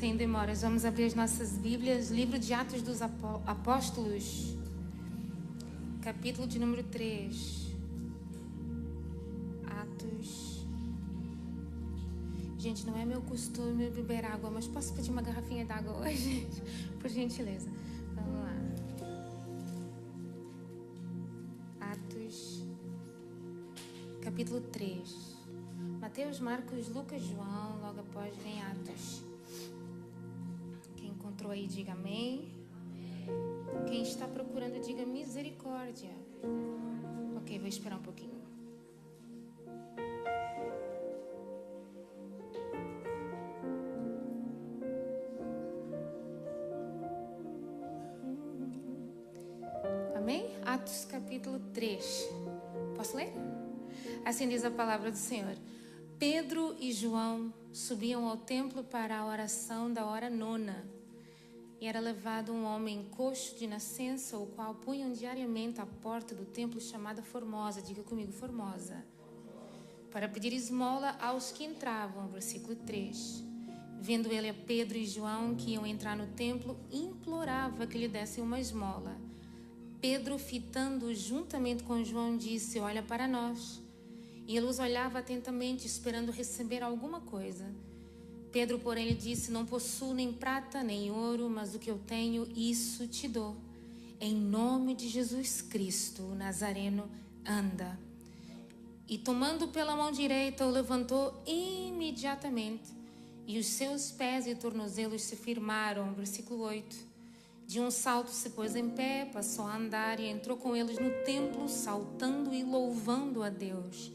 Sem demoras, vamos abrir as nossas Bíblias, livro de Atos dos Apóstolos, capítulo de número 3. Atos. Gente, não é meu costume beber água, mas posso pedir uma garrafinha d'água hoje? Por gentileza. Vamos lá. Atos, capítulo 3. Mateus, Marcos, Lucas, João, logo após vem Atos. Quem encontrou aí, diga amém. Quem está procurando, diga misericórdia. Ok, vou esperar um pouquinho. Amém? Atos capítulo 3. Posso ler? Assim diz a palavra do Senhor. Pedro e João subiam ao templo para a oração da hora nona. E era levado um homem coxo de nascença, o qual punham diariamente à porta do templo chamada Formosa. Diga comigo, Formosa. Para pedir esmola aos que entravam. Versículo 3. Vendo ele a Pedro e João que iam entrar no templo, implorava que lhe dessem uma esmola. Pedro, fitando juntamente com João, disse: olha para nós. E ele os olhava atentamente, esperando receber alguma coisa. Pedro, porém, lhe disse: não possuo nem prata nem ouro, mas o que eu tenho, isso te dou. Em nome de Jesus Cristo, o Nazareno, anda. E tomando pela mão direita, o levantou imediatamente, e os seus pés e tornozelos se firmaram. Versículo 8. De um salto se pôs em pé, passou a andar e entrou com eles no templo, saltando e louvando a Deus.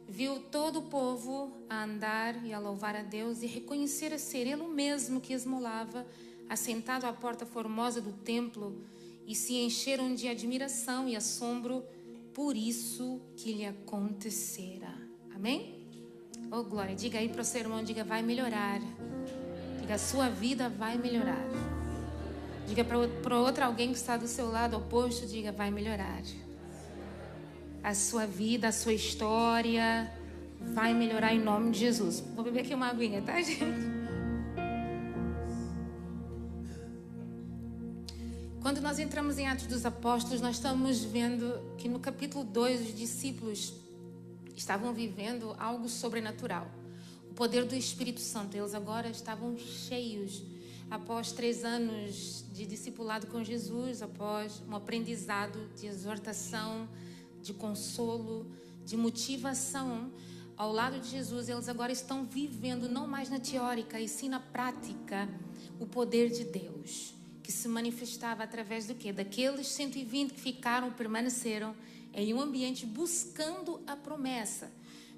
Viu todo o povo a andar e a louvar a Deus e reconhecer a ser ele mesmo que esmolava, assentado à porta formosa do templo, e se encheram de admiração e assombro por isso que lhe acontecera. Amém? Oh, glória. Diga aí para o seu irmão, diga, vai melhorar. Diga, a sua vida vai melhorar. Diga para outro alguém que está do seu lado oposto, diga, vai melhorar. A sua vida, a sua história vai melhorar em nome de Jesus. Vou beber aqui uma aguinha, tá, gente? Quando nós entramos em Atos dos Apóstolos, nós estamos vendo que no capítulo 2 os discípulos estavam vivendo algo sobrenatural. O poder do Espírito Santo. Eles agora estavam cheios. Após 3 anos de discipulado com Jesus, após um aprendizado de exortação, de consolo, de motivação ao lado de Jesus, eles agora estão vivendo não mais na teórica e sim na prática o poder de Deus, que se manifestava através do quê? Daqueles 120 que ficaram, permaneceram em um ambiente buscando a promessa.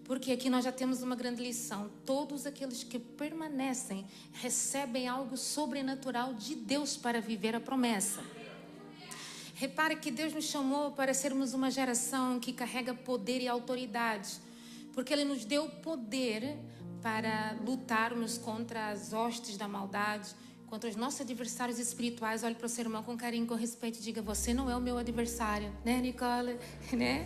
Porque aqui nós já temos uma grande lição. Todos aqueles que permanecem recebem algo sobrenatural de Deus para viver a promessa. Repare que Deus nos chamou para sermos uma geração que carrega poder e autoridade. Porque Ele nos deu poder para lutarmos contra as hostes da maldade, contra os nossos adversários espirituais. Olhe para o seu irmão com carinho, com respeito e diga: você não é o meu adversário, né, Nicole? Né?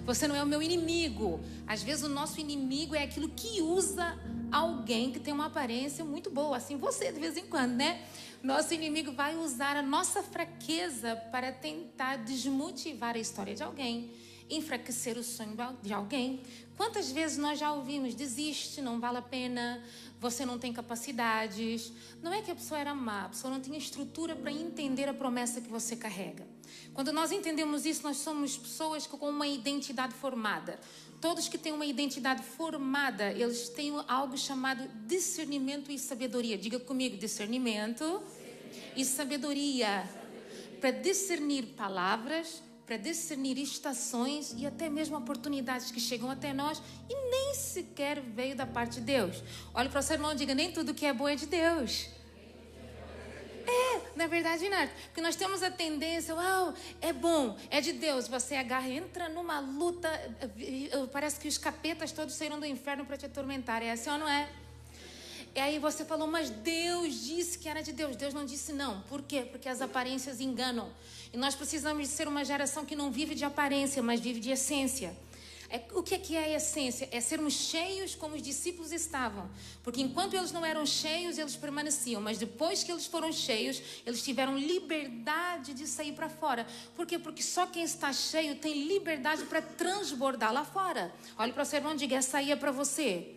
Você não é o meu inimigo. Às vezes o nosso inimigo é aquilo que usa alguém que tem uma aparência muito boa, assim você de vez em quando, né? Nosso inimigo vai usar a nossa fraqueza para tentar desmotivar a história de alguém, enfraquecer o sonho de alguém. Quantas vezes nós já ouvimos: desiste, não vale a pena, você não tem capacidades. Não é que a pessoa era má, a pessoa não tinha estrutura para entender a promessa que você carrega. Quando nós entendemos isso, nós somos pessoas com uma identidade formada. Todos que têm uma identidade formada, eles têm algo chamado discernimento e sabedoria. Diga comigo, discernimento e sabedoria. Para discernir palavras, para discernir estações e até mesmo oportunidades que chegam até nós e nem sequer veio da parte de Deus. Olhe para o seu irmão e diga: nem tudo que é bom é de Deus. Na verdade, Nath, porque nós temos a tendência, é bom, é de Deus. Você agarra, entra numa luta, parece que os capetas todos saíram do inferno para te atormentar. É assim ou não é? E aí você falou: mas Deus disse que era de Deus. Deus não disse não. Por quê? Porque as aparências enganam. E nós precisamos de ser uma geração que não vive de aparência, mas vive de essência. O que é a essência? É sermos cheios como os discípulos estavam. Porque enquanto eles não eram cheios, eles permaneciam. Mas depois que eles foram cheios, eles tiveram liberdade de sair para fora. Por quê? Porque só quem está cheio tem liberdade para transbordar lá fora. Olhe para o seu irmão e diga, essa aí é para você.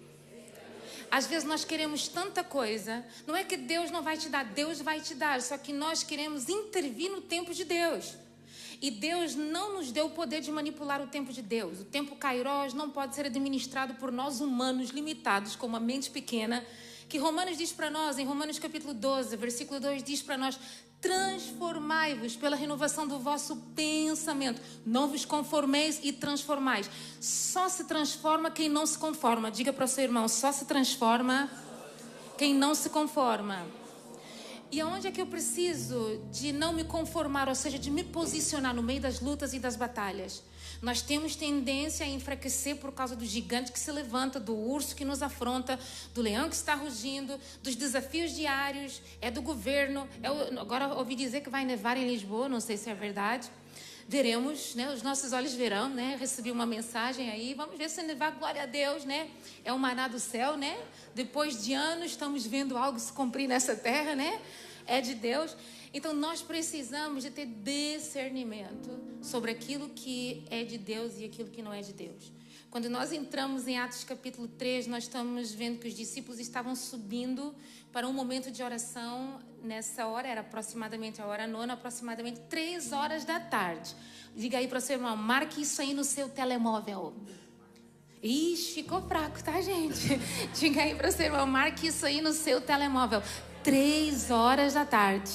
Às vezes nós queremos tanta coisa. Não é que Deus não vai te dar, Deus vai te dar. Só que nós queremos intervir no tempo de Deus. E Deus não nos deu o poder de manipular o tempo de Deus. O tempo Kairos não pode ser administrado por nós humanos limitados, com uma mente pequena. Que Romanos diz para nós, em Romanos capítulo 12, versículo 2, diz para nós: transformai-vos pela renovação do vosso pensamento. Não vos conformeis e transformais. Só se transforma quem não se conforma. Diga para o seu irmão, só se transforma quem não se conforma. E aonde é que eu preciso de não me conformar, ou seja, de me posicionar no meio das lutas e das batalhas? Nós temos tendência a enfraquecer por causa do gigante que se levanta, do urso que nos afronta, do leão que está rugindo, dos desafios diários, do governo. Agora ouvi dizer que vai nevar em Lisboa, não sei se é verdade. Veremos, né? Os nossos olhos verão, né? Recebi uma mensagem aí, vamos ver se nevar, glória a Deus, né? É o maná do céu, né? Depois de anos estamos vendo algo se cumprir nessa terra, né? É de Deus. Então nós precisamos de ter discernimento sobre aquilo que é de Deus e aquilo que não é de Deus. Quando nós entramos em Atos capítulo 3, nós estamos vendo que os discípulos estavam subindo para um momento de oração. Nessa hora, era aproximadamente a hora nona, aproximadamente 3 horas da tarde. Diga aí para o seu irmão, marque isso aí no seu telemóvel. Ixi, ficou fraco, tá, gente? Diga aí para o seu irmão, marque isso aí no seu telemóvel. 3 horas da tarde.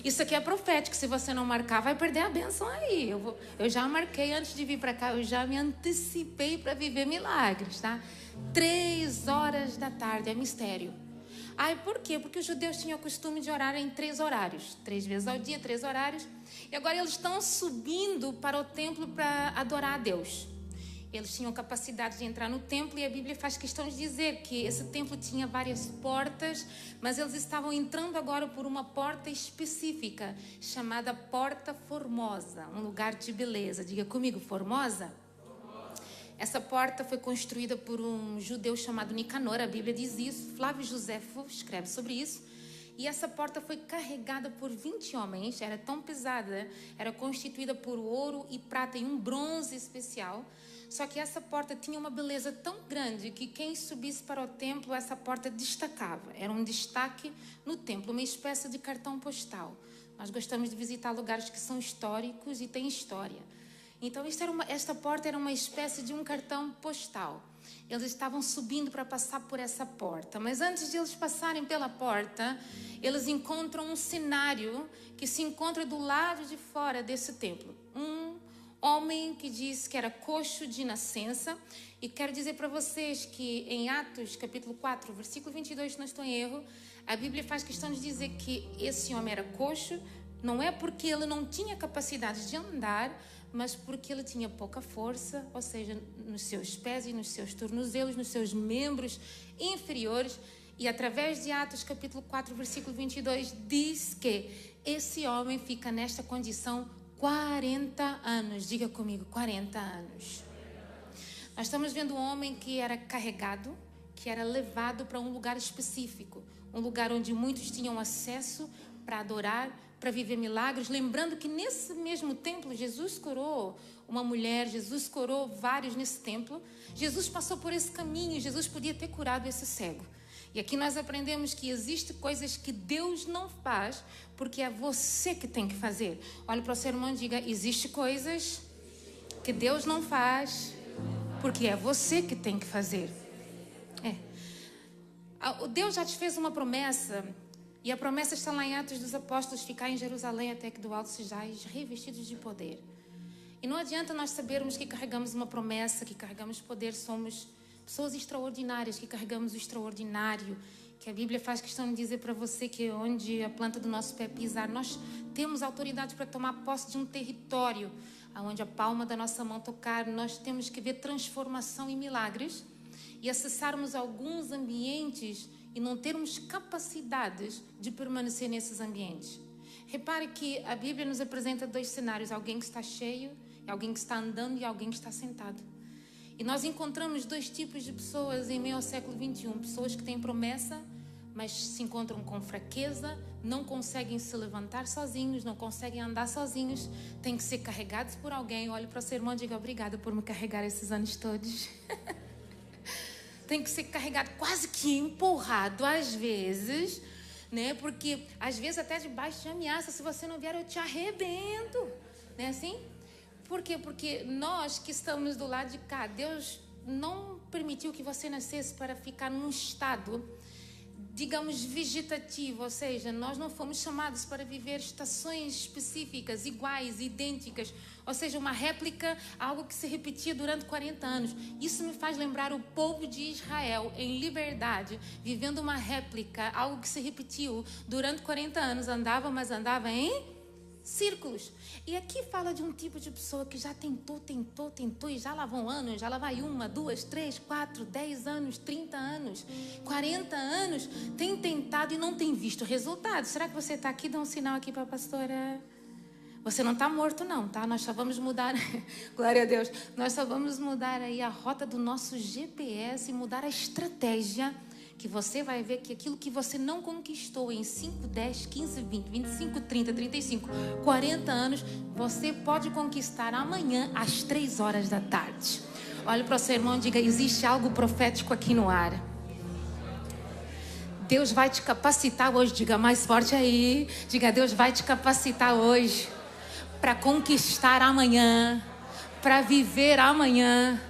Isso aqui é profético, se você não marcar, vai perder a bênção aí. Eu já marquei antes de vir para cá, eu já me antecipei para viver milagres, tá? 3 horas da tarde, é mistério. Ai, por quê? Porque os judeus tinham o costume de orar em 3 horários. 3 vezes ao dia, 3 horários. E agora eles estão subindo para o templo para adorar a Deus. Eles tinham capacidade de entrar no templo e a Bíblia faz questão de dizer que esse templo tinha várias portas, mas eles estavam entrando agora por uma porta específica, chamada Porta Formosa, um lugar de beleza. Diga comigo, Formosa? Essa porta foi construída por um judeu chamado Nicanor, a Bíblia diz isso, Flávio Joséfo escreve sobre isso. E essa porta foi carregada por 20 homens, era tão pesada, era constituída por ouro e prata e um bronze especial. Só que essa porta tinha uma beleza tão grande que quem subisse para o templo, essa porta destacava. Era um destaque no templo, uma espécie de cartão postal. Nós gostamos de visitar lugares que são históricos e têm história. Então, esta porta era uma espécie de um cartão postal. Eles estavam subindo para passar por essa porta. Mas antes de eles passarem pela porta, eles encontram um cenário que se encontra do lado de fora desse templo. Um homem que diz que era coxo de nascença. E quero dizer para vocês que em Atos, capítulo 4, versículo 22, se não estou em erro, a Bíblia faz questão de dizer que esse homem era coxo. Não é porque ele não tinha capacidade de andar, mas porque ele tinha pouca força, ou seja, nos seus pés e nos seus tornozelos, nos seus membros inferiores. E através de Atos capítulo 4, versículo 22, diz que esse homem fica nesta condição 40 anos. Diga comigo, 40 anos. Nós estamos vendo um homem que era carregado, que era levado para um lugar específico, um lugar onde muitos tinham acesso para adorar, para viver milagres. Lembrando que nesse mesmo templo, Jesus curou uma mulher, Jesus curou vários nesse templo. Jesus passou por esse caminho, Jesus podia ter curado esse cego. E aqui nós aprendemos que existem coisas que Deus não faz, porque é você que tem que fazer. Olhe para o seu irmão e diga, existe coisas que Deus não faz, porque é você que tem que fazer. Deus já te fez uma promessa. E a promessa está lá em Atos dos Apóstolos, ficar em Jerusalém até que do alto sejais revestidos de poder. E não adianta nós sabermos que carregamos uma promessa, que carregamos poder, somos pessoas extraordinárias, que carregamos o extraordinário, que a Bíblia faz questão de dizer para você que onde a planta do nosso pé pisar, nós temos autoridade para tomar posse de um território, onde a palma da nossa mão tocar. Nós temos que ver transformação e milagres e acessarmos alguns ambientes e não termos capacidades de permanecer nesses ambientes. Repare que a Bíblia nos apresenta 2 cenários, alguém que está cheio, alguém que está andando e alguém que está sentado. E nós encontramos dois tipos de pessoas em meio ao século XXI. Pessoas que têm promessa, mas se encontram com fraqueza, não conseguem se levantar sozinhos, não conseguem andar sozinhos, têm que ser carregados por alguém. Olhe para o seu irmão e diga: obrigada por me carregar esses anos todos. Tem que ser carregado, quase que empurrado às vezes, né? Porque às vezes até debaixo de ameaça: se você não vier eu te arrebento, não é assim? Por quê? Porque nós que estamos do lado de cá, Deus não permitiu que você nascesse para ficar num estado, digamos, vegetativo, ou seja, nós não fomos chamados para viver estações específicas, iguais, idênticas, ou seja, uma réplica, algo que se repetia durante 40 anos. Isso me faz lembrar o povo de Israel em liberdade, vivendo uma réplica, algo que se repetiu durante 40 anos, mas andava em círculos. E aqui fala de um tipo de pessoa que já tentou e já lá vão anos, já lá vai 1, 2, 3, 4, 10 anos, 30 anos, 40 anos, tem tentado e não tem visto resultado. Será que você está aqui? Dá um sinal aqui para a pastora. Você não está morto não, tá? Nós só vamos mudar, glória a Deus, nós só vamos mudar aí a rota do nosso GPS e mudar a estratégia, que você vai ver que aquilo que você não conquistou em 5, 10, 15, 20, 25, 30, 35, 40 anos, você pode conquistar amanhã às 3 horas da tarde. Olhe para o seu irmão e diga: existe algo profético aqui no ar. Deus vai te capacitar hoje. Diga mais forte aí. Diga: Deus vai te capacitar hoje para conquistar amanhã, para viver amanhã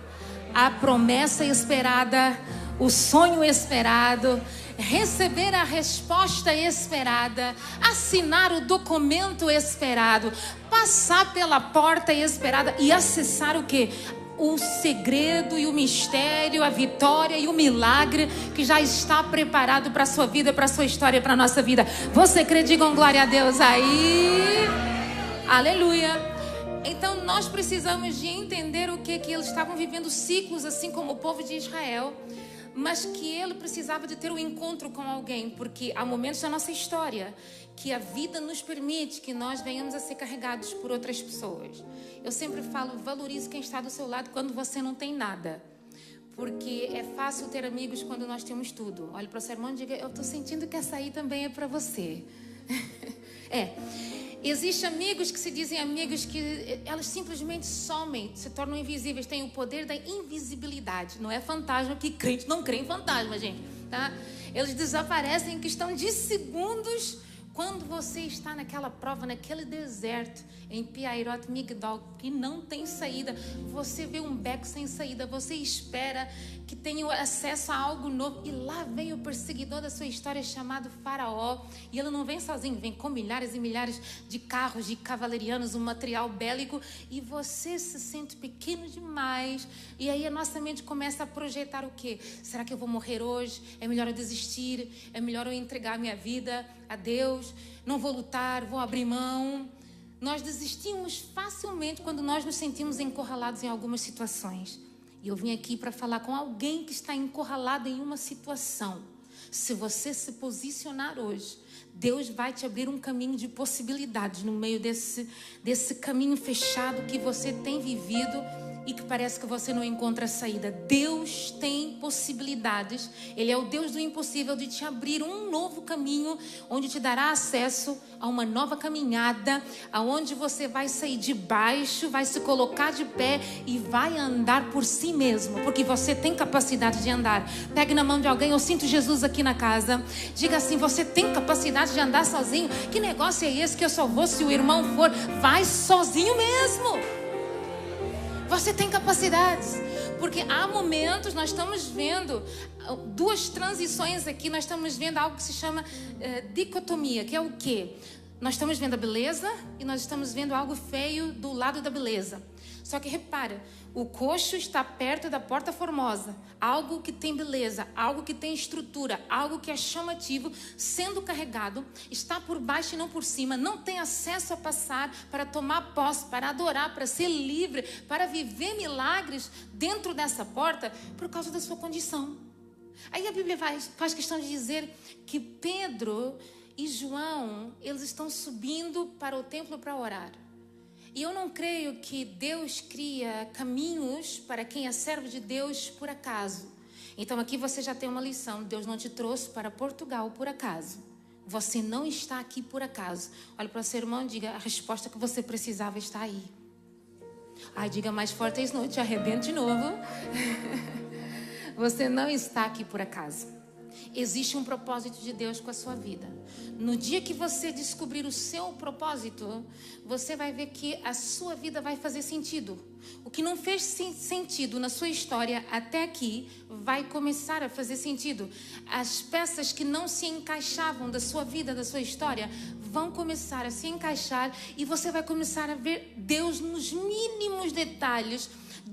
a promessa esperada, o sonho esperado, receber a resposta esperada, assinar o documento esperado, passar pela porta esperada e acessar o quê? O segredo e o mistério, a vitória e o milagre que já está preparado para a sua vida, para a sua história, para a nossa vida. Você crê? Digam glória a Deus aí. Aleluia. Então nós precisamos de entender o que eles estavam vivendo ciclos, assim como o povo de Israel, mas que ele precisava de ter um encontro com alguém, porque há momentos da nossa história que a vida nos permite que nós venhamos a ser carregados por outras pessoas. Eu sempre falo: valorize quem está do seu lado quando você não tem nada, porque é fácil ter amigos quando nós temos tudo. Olhe para o seu irmão e diga: eu estou sentindo que essa aí também é para você. Existem amigos que se dizem amigos que elas simplesmente somem, se tornam invisíveis, têm o poder da invisibilidade. Não é fantasma, que crente não crê em fantasma, gente, tá? Eles desaparecem em questão de segundos quando você está naquela prova, naquele deserto, em Piairot Migdol, que não tem saída. Você vê um beco sem saída, você espera que tenha acesso a algo novo, e lá vem o perseguidor da sua história chamado Faraó, e ele não vem sozinho, vem com milhares e milhares de carros, de cavalerianos, um material bélico, e você se sente pequeno demais, e aí a nossa mente começa a projetar o quê? Será que eu vou morrer hoje? É melhor eu desistir? É melhor eu entregar minha vida a Deus? Não vou lutar? Vou abrir mão? Nós desistimos facilmente quando nós nos sentimos encurralados em algumas situações. E eu vim aqui para falar com alguém que está encurralado em uma situação. Se você se posicionar hoje, Deus vai te abrir um caminho de possibilidades no meio desse caminho fechado que você tem vivido e que parece que você não encontra saída. Deus tem possibilidades. Ele é o Deus do impossível, de te abrir um novo caminho, onde te dará acesso a uma nova caminhada, aonde você vai sair de baixo, vai se colocar de pé e vai andar por si mesmo, porque você tem capacidade de andar. Pegue na mão de alguém: eu sinto Jesus aqui na casa. Diga assim: você tem capacidade de andar sozinho? Que negócio é esse que eu só vou se o irmão for? Vai sozinho mesmo. Você tem capacidades, porque há momentos, nós estamos vendo duas transições aqui, nós estamos vendo algo que se chama dicotomia, que é o quê? Nós estamos vendo a beleza e nós estamos vendo algo feio do lado da beleza. Só que repara, o coxo está perto da porta formosa, algo que tem beleza, algo que tem estrutura, algo que é chamativo, sendo carregado, está por baixo e não por cima, não tem acesso a passar para tomar posse, para adorar, para ser livre, para viver milagres dentro dessa porta por causa da sua condição. Aí a Bíblia faz questão de dizer que Pedro e João, eles estão subindo para o templo para orar. E eu não creio que Deus cria caminhos para quem é servo de Deus por acaso. Então aqui você já tem uma lição. Deus não te trouxe para Portugal por acaso. Você não está aqui por acaso. Olha para o seu irmão e diga: a resposta que você precisava está aí. Ai, diga mais forte isso, não te arrebento de novo. Você não está aqui por acaso. Existe um propósito de Deus com a sua vida. No dia que você descobrir o seu propósito, você vai ver que a sua vida vai fazer sentido. O que não fez sentido na sua história até aqui vai começar a fazer sentido. As peças que não se encaixavam da sua vida, da sua história, vão começar a se encaixar e você vai começar a ver Deus nos mínimos detalhes,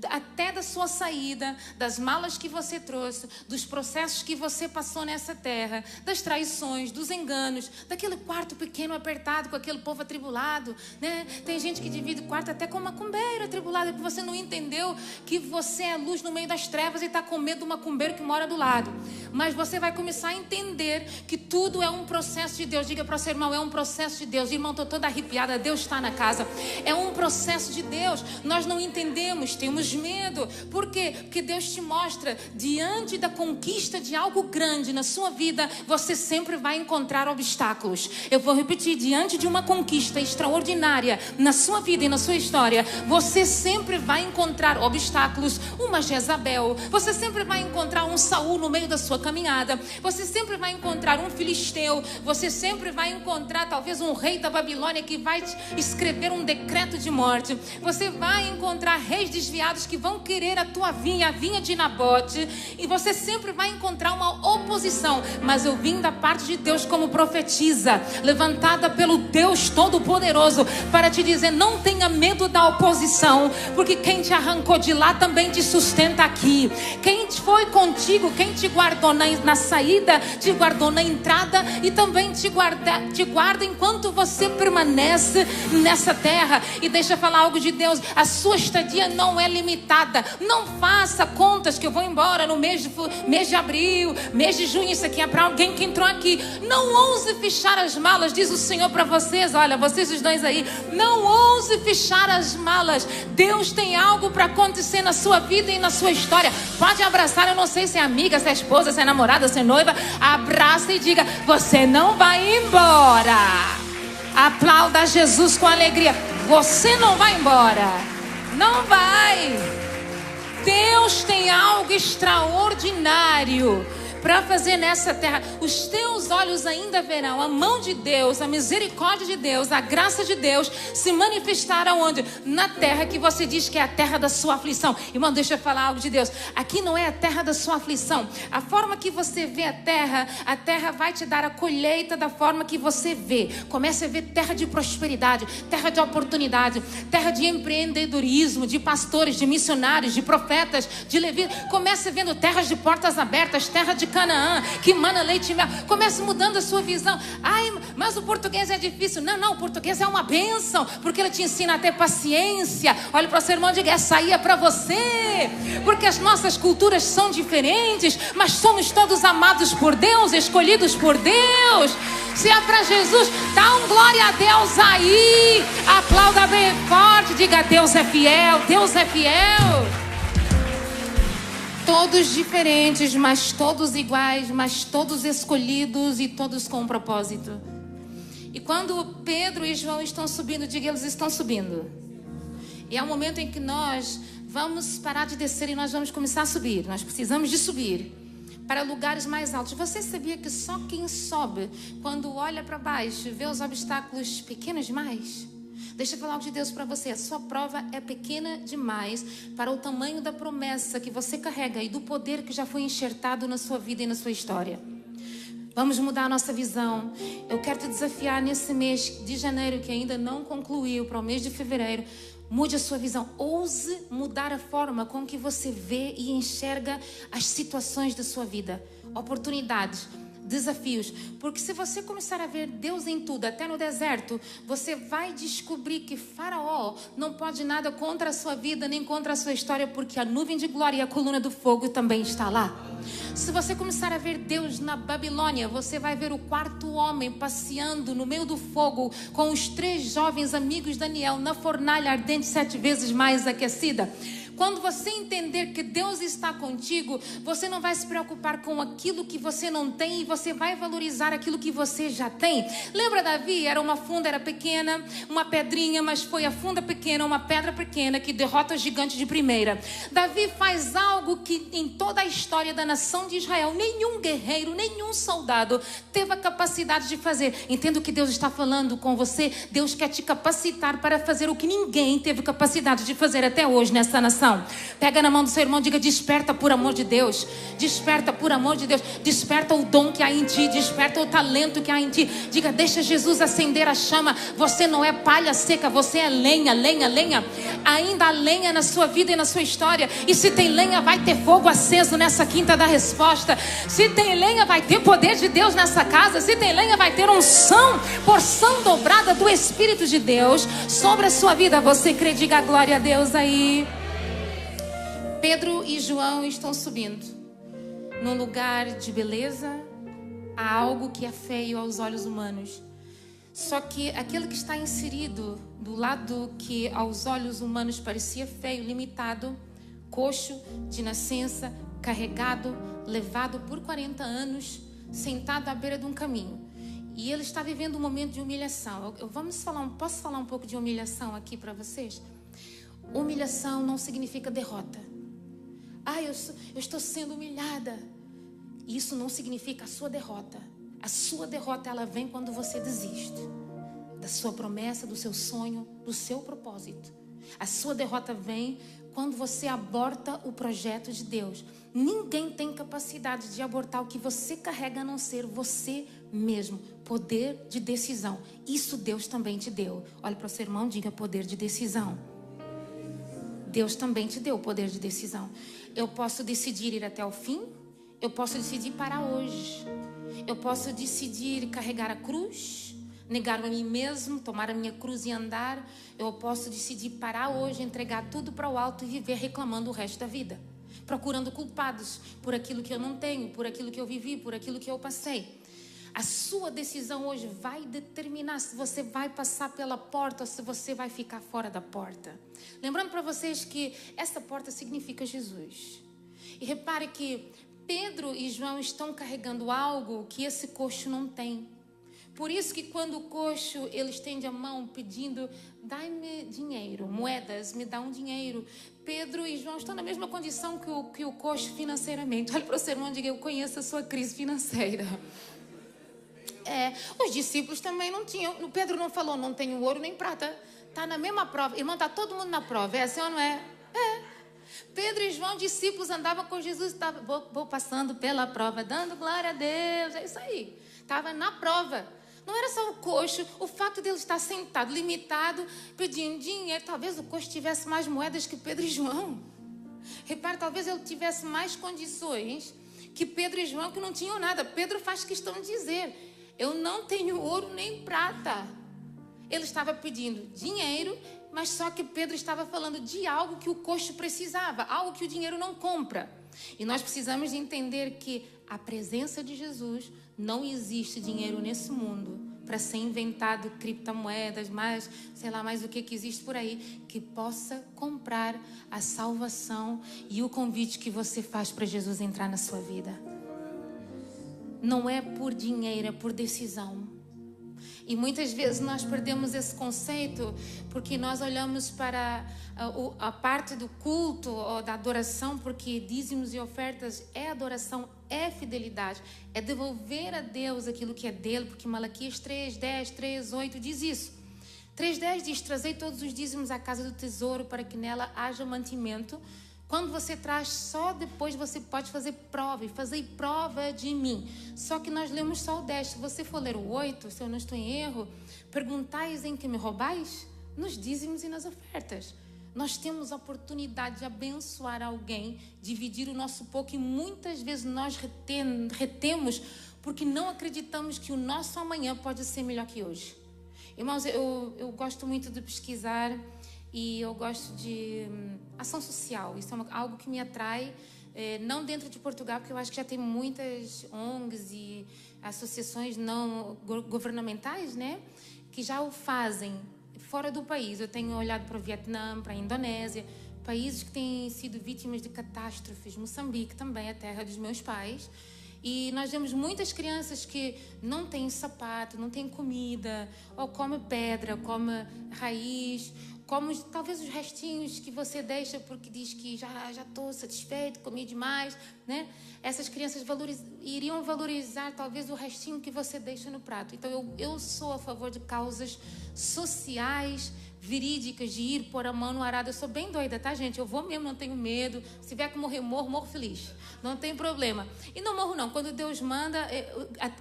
até da sua saída, das malas que você trouxe, dos processos que você passou nessa terra, das traições, dos enganos, daquele quarto pequeno apertado com aquele povo atribulado, né? Tem gente que divide o quarto até com macumbeiro atribulado, porque você não entendeu que você é luz no meio das trevas e está com medo do macumbeiro que mora do lado. Mas você vai começar a entender que tudo é um processo de Deus. Diga para o seu irmão: é um processo de Deus. Irmão, estou toda arrepiada, Deus está na casa. É um processo de Deus. Nós não entendemos, temos medo. Por quê? Porque Deus te mostra, diante da conquista de algo grande na sua vida, você sempre vai encontrar obstáculos. Eu vou repetir: diante de uma conquista extraordinária na sua vida e na sua história, você sempre vai encontrar obstáculos. Uma Jezabel, você sempre vai encontrar um Saul no meio da sua caminhada, você sempre vai encontrar um filisteu, você sempre vai encontrar talvez um rei da Babilônia que vai te escrever um decreto de morte. Você vai encontrar reis desviados que vão querer a tua vinha, a vinha de Nabote, e você sempre vai encontrar uma oposição. Mas eu vim da parte de Deus como profetisa, levantada pelo Deus Todo-Poderoso, para te dizer: não tenha medo da oposição, porque quem te arrancou de lá também te sustenta aqui. Quem foi contigo, quem te guardou na saída, te guardou na entrada e também te guarda enquanto você permanece nessa terra. E deixa eu falar algo de Deus: a sua estadia não é limitada. Não faça contas que eu vou embora no mês de abril, mês de junho. Isso aqui é para alguém que entrou aqui. Não ouse fechar as malas, diz o Senhor para vocês. Olha, vocês os dois aí, não ouse fechar as malas. Deus tem algo para acontecer na sua vida e na sua história. Pode abraçar, eu não sei se é amiga, se é esposa, se é namorada, se é noiva. Abraça e diga: você não vai embora. Aplauda Jesus com alegria: você não vai embora. Não vai. Deus tem algo extraordinário para fazer nessa terra. Os teus olhos ainda verão a mão de Deus, a misericórdia de Deus, a graça de Deus se manifestar aonde? Na terra que você diz que é a terra da sua aflição. Irmão, deixa eu falar algo de Deus. Aqui não é a terra da sua aflição. A forma que você vê a terra vai te dar a colheita da forma que você vê. Comece a ver terra de prosperidade, terra de oportunidade, terra de empreendedorismo, de pastores, de missionários, de profetas, de levitas. Comece vendo terras de portas abertas, terra de Canaã, que mana leite e mel. Comece mudando a sua visão. Ai, mas o português é difícil. Não, o português é uma bênção, porque ele te ensina a ter paciência. Olha para o seu irmão e diga: essa aí é para você. Porque as nossas culturas são diferentes, mas somos todos amados por Deus, escolhidos por Deus. Se é para Jesus, dá um glória a Deus aí. Aplauda bem forte, diga: Deus é fiel, Deus é fiel. Todos diferentes, mas todos iguais, mas todos escolhidos e todos com um propósito. E quando Pedro e João estão subindo, diga: eles estão subindo. E é o momento em que nós vamos parar de descer e nós vamos começar a subir. Nós precisamos de subir para lugares mais altos. Você sabia que só quem sobe, quando olha para baixo, vê os obstáculos pequenos demais? Deixa eu falar algo de Deus para você. A sua prova é pequena demais para o tamanho da promessa que você carrega e do poder que já foi enxertado na sua vida e na sua história. Vamos mudar a nossa visão. Eu quero te desafiar nesse mês de janeiro, que ainda não concluiu, para o mês de fevereiro. Mude a sua visão. Ouse mudar a forma com que você vê e enxerga as situações da sua vida. Oportunidades, desafios. Porque se você começar a ver Deus em tudo, até no deserto, você vai descobrir que Faraó não pode nada contra a sua vida, nem contra a sua história, porque a nuvem de glória e a coluna do fogo também está lá. Se você começar a ver Deus na Babilônia, você vai ver o quarto homem passeando no meio do fogo com os 3 jovens amigos de Daniel na fornalha ardente 7 vezes mais aquecida. Quando você entender que Deus está contigo, você não vai se preocupar com aquilo que você não tem e você vai valorizar aquilo que você já tem. Lembra Davi? Era uma funda, era pequena, uma pedrinha, mas foi a funda pequena, uma pedra pequena que derrota o gigante de primeira. Davi faz algo que em toda a história da nação de Israel, nenhum guerreiro, nenhum soldado teve a capacidade de fazer. Entenda o que Deus está falando com você. Deus quer te capacitar para fazer o que ninguém teve capacidade de fazer até hoje nessa nação. Pega na mão do seu irmão e diga: desperta por amor de Deus. Desperta por amor de Deus. Desperta o dom que há em ti. Desperta o talento que há em ti. Diga: deixa Jesus acender a chama. Você não é palha seca, você é lenha, lenha, lenha. Ainda há lenha na sua vida e na sua história. E se tem lenha, vai ter fogo aceso nessa quinta da resposta. Se tem lenha, vai ter poder de Deus nessa casa. Se tem lenha, vai ter unção, porção dobrada do Espírito de Deus sobre a sua vida. Você crê? Diga glória a Deus aí. Pedro e João estão subindo num lugar de beleza, a algo que é feio aos olhos humanos. Só que aquele que está inserido do lado que aos olhos humanos parecia feio, limitado, coxo, de nascença, carregado, levado por 40 anos, sentado à beira de um caminho. E ele está vivendo um momento de humilhação. Posso falar um pouco de humilhação aqui para vocês? Humilhação não significa derrota. Eu estou sendo humilhada. Isso não significa a sua derrota. A sua derrota, ela vem quando você desiste da sua promessa, do seu sonho, do seu propósito. A sua derrota vem quando você aborta o projeto de Deus. Ninguém tem capacidade de abortar o que você carrega a não ser você mesmo. Poder de decisão. Isso Deus também te deu. Olha para o seu irmão, diga: poder de decisão. Deus também te deu o poder de decisão. Eu posso decidir ir até o fim. Eu posso decidir parar hoje. Eu posso decidir carregar a cruz, negar-me a mim mesmo, tomar a minha cruz e andar. Eu posso decidir parar hoje, entregar tudo para o alto e viver reclamando o resto da vida, procurando culpados por aquilo que eu não tenho, por aquilo que eu vivi, por aquilo que eu passei. A sua decisão hoje vai determinar se você vai passar pela porta ou se você vai ficar fora da porta. Lembrando para vocês que essa porta significa Jesus. E repare que Pedro e João estão carregando algo que esse coxo não tem. Por isso que quando o coxo ele estende a mão pedindo: dai-me dinheiro, moedas, me dá um dinheiro. Pedro e João estão na mesma condição que o coxo financeiramente. Olha para o seu irmão e diga: eu conheço a sua crise financeira. Os discípulos também não tinham. O Pedro não falou: não tenho ouro nem prata. Está na mesma prova. Irmão, está todo mundo na prova. É assim ou não é? Pedro e João, discípulos, andavam com Jesus. Vou passando pela prova, dando glória a Deus. É isso aí. Estava na prova. Não era só o coxo. O fato dele estar sentado, limitado, pedindo dinheiro. Talvez o coxo tivesse mais moedas que Pedro e João. Repare, talvez ele tivesse mais condições que Pedro e João, que não tinham nada. Pedro faz questão de dizer: eu não tenho ouro nem prata. Ele estava pedindo dinheiro, mas só que Pedro estava falando de algo que o coxo precisava, algo que o dinheiro não compra. E nós precisamos de entender que a presença de Jesus, não existe dinheiro nesse mundo para ser inventado criptomoedas, mais o que existe por aí, que possa comprar a salvação e o convite que você faz para Jesus entrar na sua vida. Não é por dinheiro, é por decisão. E muitas vezes nós perdemos esse conceito porque nós olhamos para a parte do culto ou da adoração, porque dízimos e ofertas é adoração, é fidelidade, é devolver a Deus aquilo que é dele, porque Malaquias 3:10, 3:8 diz isso. 3:10 diz: trazei todos os dízimos à casa do tesouro para que nela haja mantimento. Quando você traz, só depois você pode fazer prova, e fazer prova de mim. Só que nós lemos só o 10. Se você for ler o 8, se eu não estou em erro, perguntais em que me roubais? Nos dízimos e nas ofertas. Nós temos a oportunidade de abençoar alguém, dividir o nosso pouco, e muitas vezes nós retemos porque não acreditamos que o nosso amanhã pode ser melhor que hoje. Irmãos, eu gosto muito de pesquisar. E eu gosto de ação social. Isso é algo que me atrai não dentro de Portugal, porque eu acho que já tem muitas ONGs e associações não governamentais, né, que já o fazem fora do país. Eu tenho olhado para o Vietnã, para a Indonésia, países que têm sido vítimas de catástrofes. Moçambique também, a terra dos meus pais. E nós vemos muitas crianças que não têm sapato, não têm comida, ou come pedra, come raiz, come talvez os restinhos que você deixa porque diz que já estou satisfeito, comi demais, né? Essas crianças iriam valorizar talvez o restinho que você deixa no prato. Então eu sou a favor de causas sociais, verídicas, de ir pôr a mão no arado. Eu sou bem doida, tá, gente? Eu vou mesmo, não tenho medo. Se tiver que morrer, morro feliz. Não tem problema. E não morro, não. Quando Deus manda,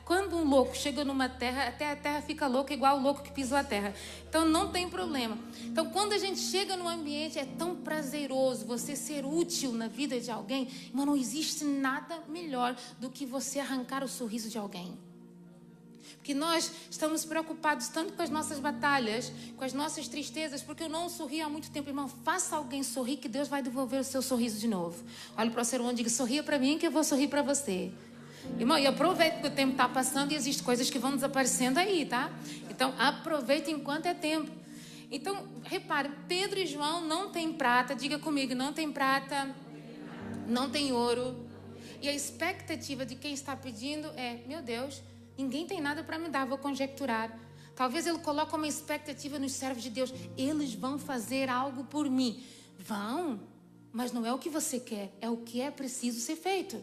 quando um louco chega numa terra, até a terra fica louca, igual o louco que pisou a terra. Então, não tem problema. Então, quando a gente chega num ambiente, é tão prazeroso você ser útil na vida de alguém. Irmão, não existe nada melhor do que você arrancar o sorriso de alguém. Porque nós estamos preocupados tanto com as nossas batalhas, com as nossas tristezas, porque eu não sorri há muito tempo. Irmão, faça alguém sorrir que Deus vai devolver o seu sorriso de novo. Olha para o seu irmão e diga, sorria para mim que eu vou sorrir para você. Irmão, e aproveite que o tempo está passando e existem coisas que vão desaparecendo aí, tá? Então, aproveite enquanto é tempo. Então, repare, Pedro e João não têm prata, diga comigo, não tem prata, não tem ouro. E a expectativa de quem está pedindo é, meu Deus, ninguém tem nada para me dar, vou conjecturar. Talvez ele coloque uma expectativa nos servos de Deus. Eles vão fazer algo por mim. Vão, mas não é o que você quer, é o que é preciso ser feito.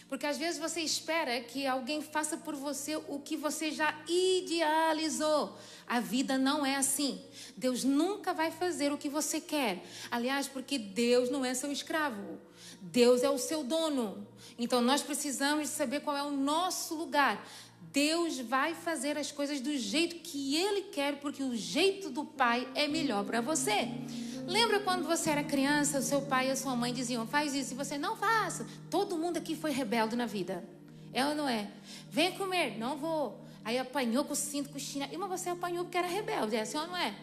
Porque às vezes você espera que alguém faça por você o que você já idealizou. A vida não é assim. Deus nunca vai fazer o que você quer. Aliás, porque Deus não é seu escravo. Deus é o seu dono. Então nós precisamos saber qual é o nosso lugar. Deus vai fazer as coisas do jeito que Ele quer, porque o jeito do Pai é melhor para você. Lembra quando você era criança, o seu pai e a sua mãe diziam, faz isso, e você não faça. Todo mundo aqui foi rebelde na vida. É ou não é? Vem comer, não vou. Aí apanhou com o cinto, com o chinelo. Mas você apanhou porque era rebelde, é assim ou não é?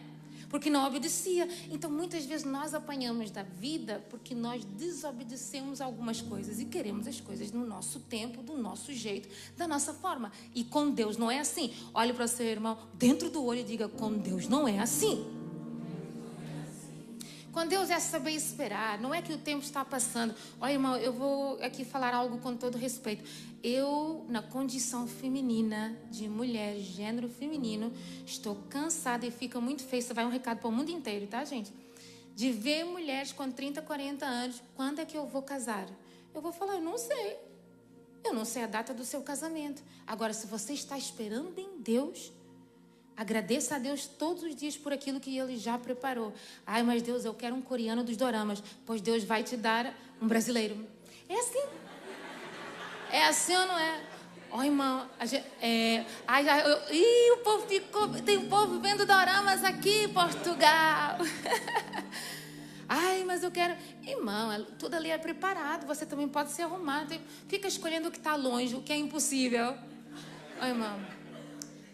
Porque não obedecia. Então muitas vezes nós apanhamos da vida porque nós desobedecemos algumas coisas e queremos as coisas no nosso tempo, do nosso jeito, da nossa forma. E com Deus não é assim. Olhe para o seu irmão dentro do olho e diga, com Deus não é assim. Com Deus é saber esperar, não é que o tempo está passando. Olha, irmão, eu vou aqui falar algo com todo respeito. Eu, na condição feminina, de mulher, gênero feminino, estou cansada e fica muito feio. Isso vai um recado para o mundo inteiro, tá, gente? De ver mulheres com 30, 40 anos, quando é que eu vou casar? Eu vou falar, eu não sei. Eu não sei a data do seu casamento. Agora, se você está esperando em Deus, agradeça a Deus todos os dias por aquilo que Ele já preparou. Ai, mas Deus, eu quero um coreano dos doramas. Pois Deus vai te dar um brasileiro. É assim. É assim ou não é? Ó, irmão, o povo ficou... Tem um povo vendo doramas aqui em Portugal. Ai, mas eu quero... Irmão, tudo ali é preparado. Você também pode se arrumar. Fica escolhendo o que está longe, o que é impossível. Ó, irmão,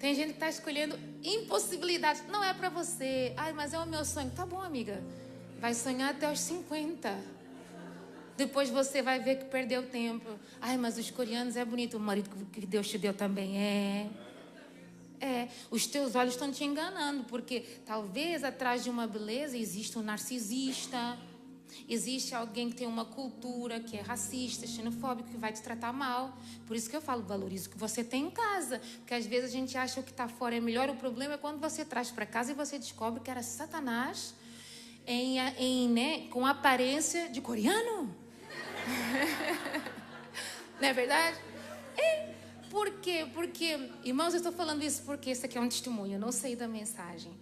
tem gente que está escolhendo impossibilidades. Não é para você. Ai, mas é o meu sonho. Tá bom, amiga. Vai sonhar até os 50. Depois você vai ver que perdeu tempo. Ai, mas os coreanos é bonito. O marido que Deus te deu também é. Os teus olhos estão te enganando. Porque talvez atrás de uma beleza exista um narcisista. Existe alguém que tem uma cultura que é racista, xenofóbico, que vai te tratar mal. Por isso que eu falo, valorize o que você tem em casa. Porque às vezes a gente acha que o que está fora é melhor. O problema é quando você traz para casa e você descobre que era Satanás com aparência de coreano. Não é verdade? Por quê? Porque, irmãos, eu estou falando isso porque esse aqui é um testemunho. Eu não sei da mensagem.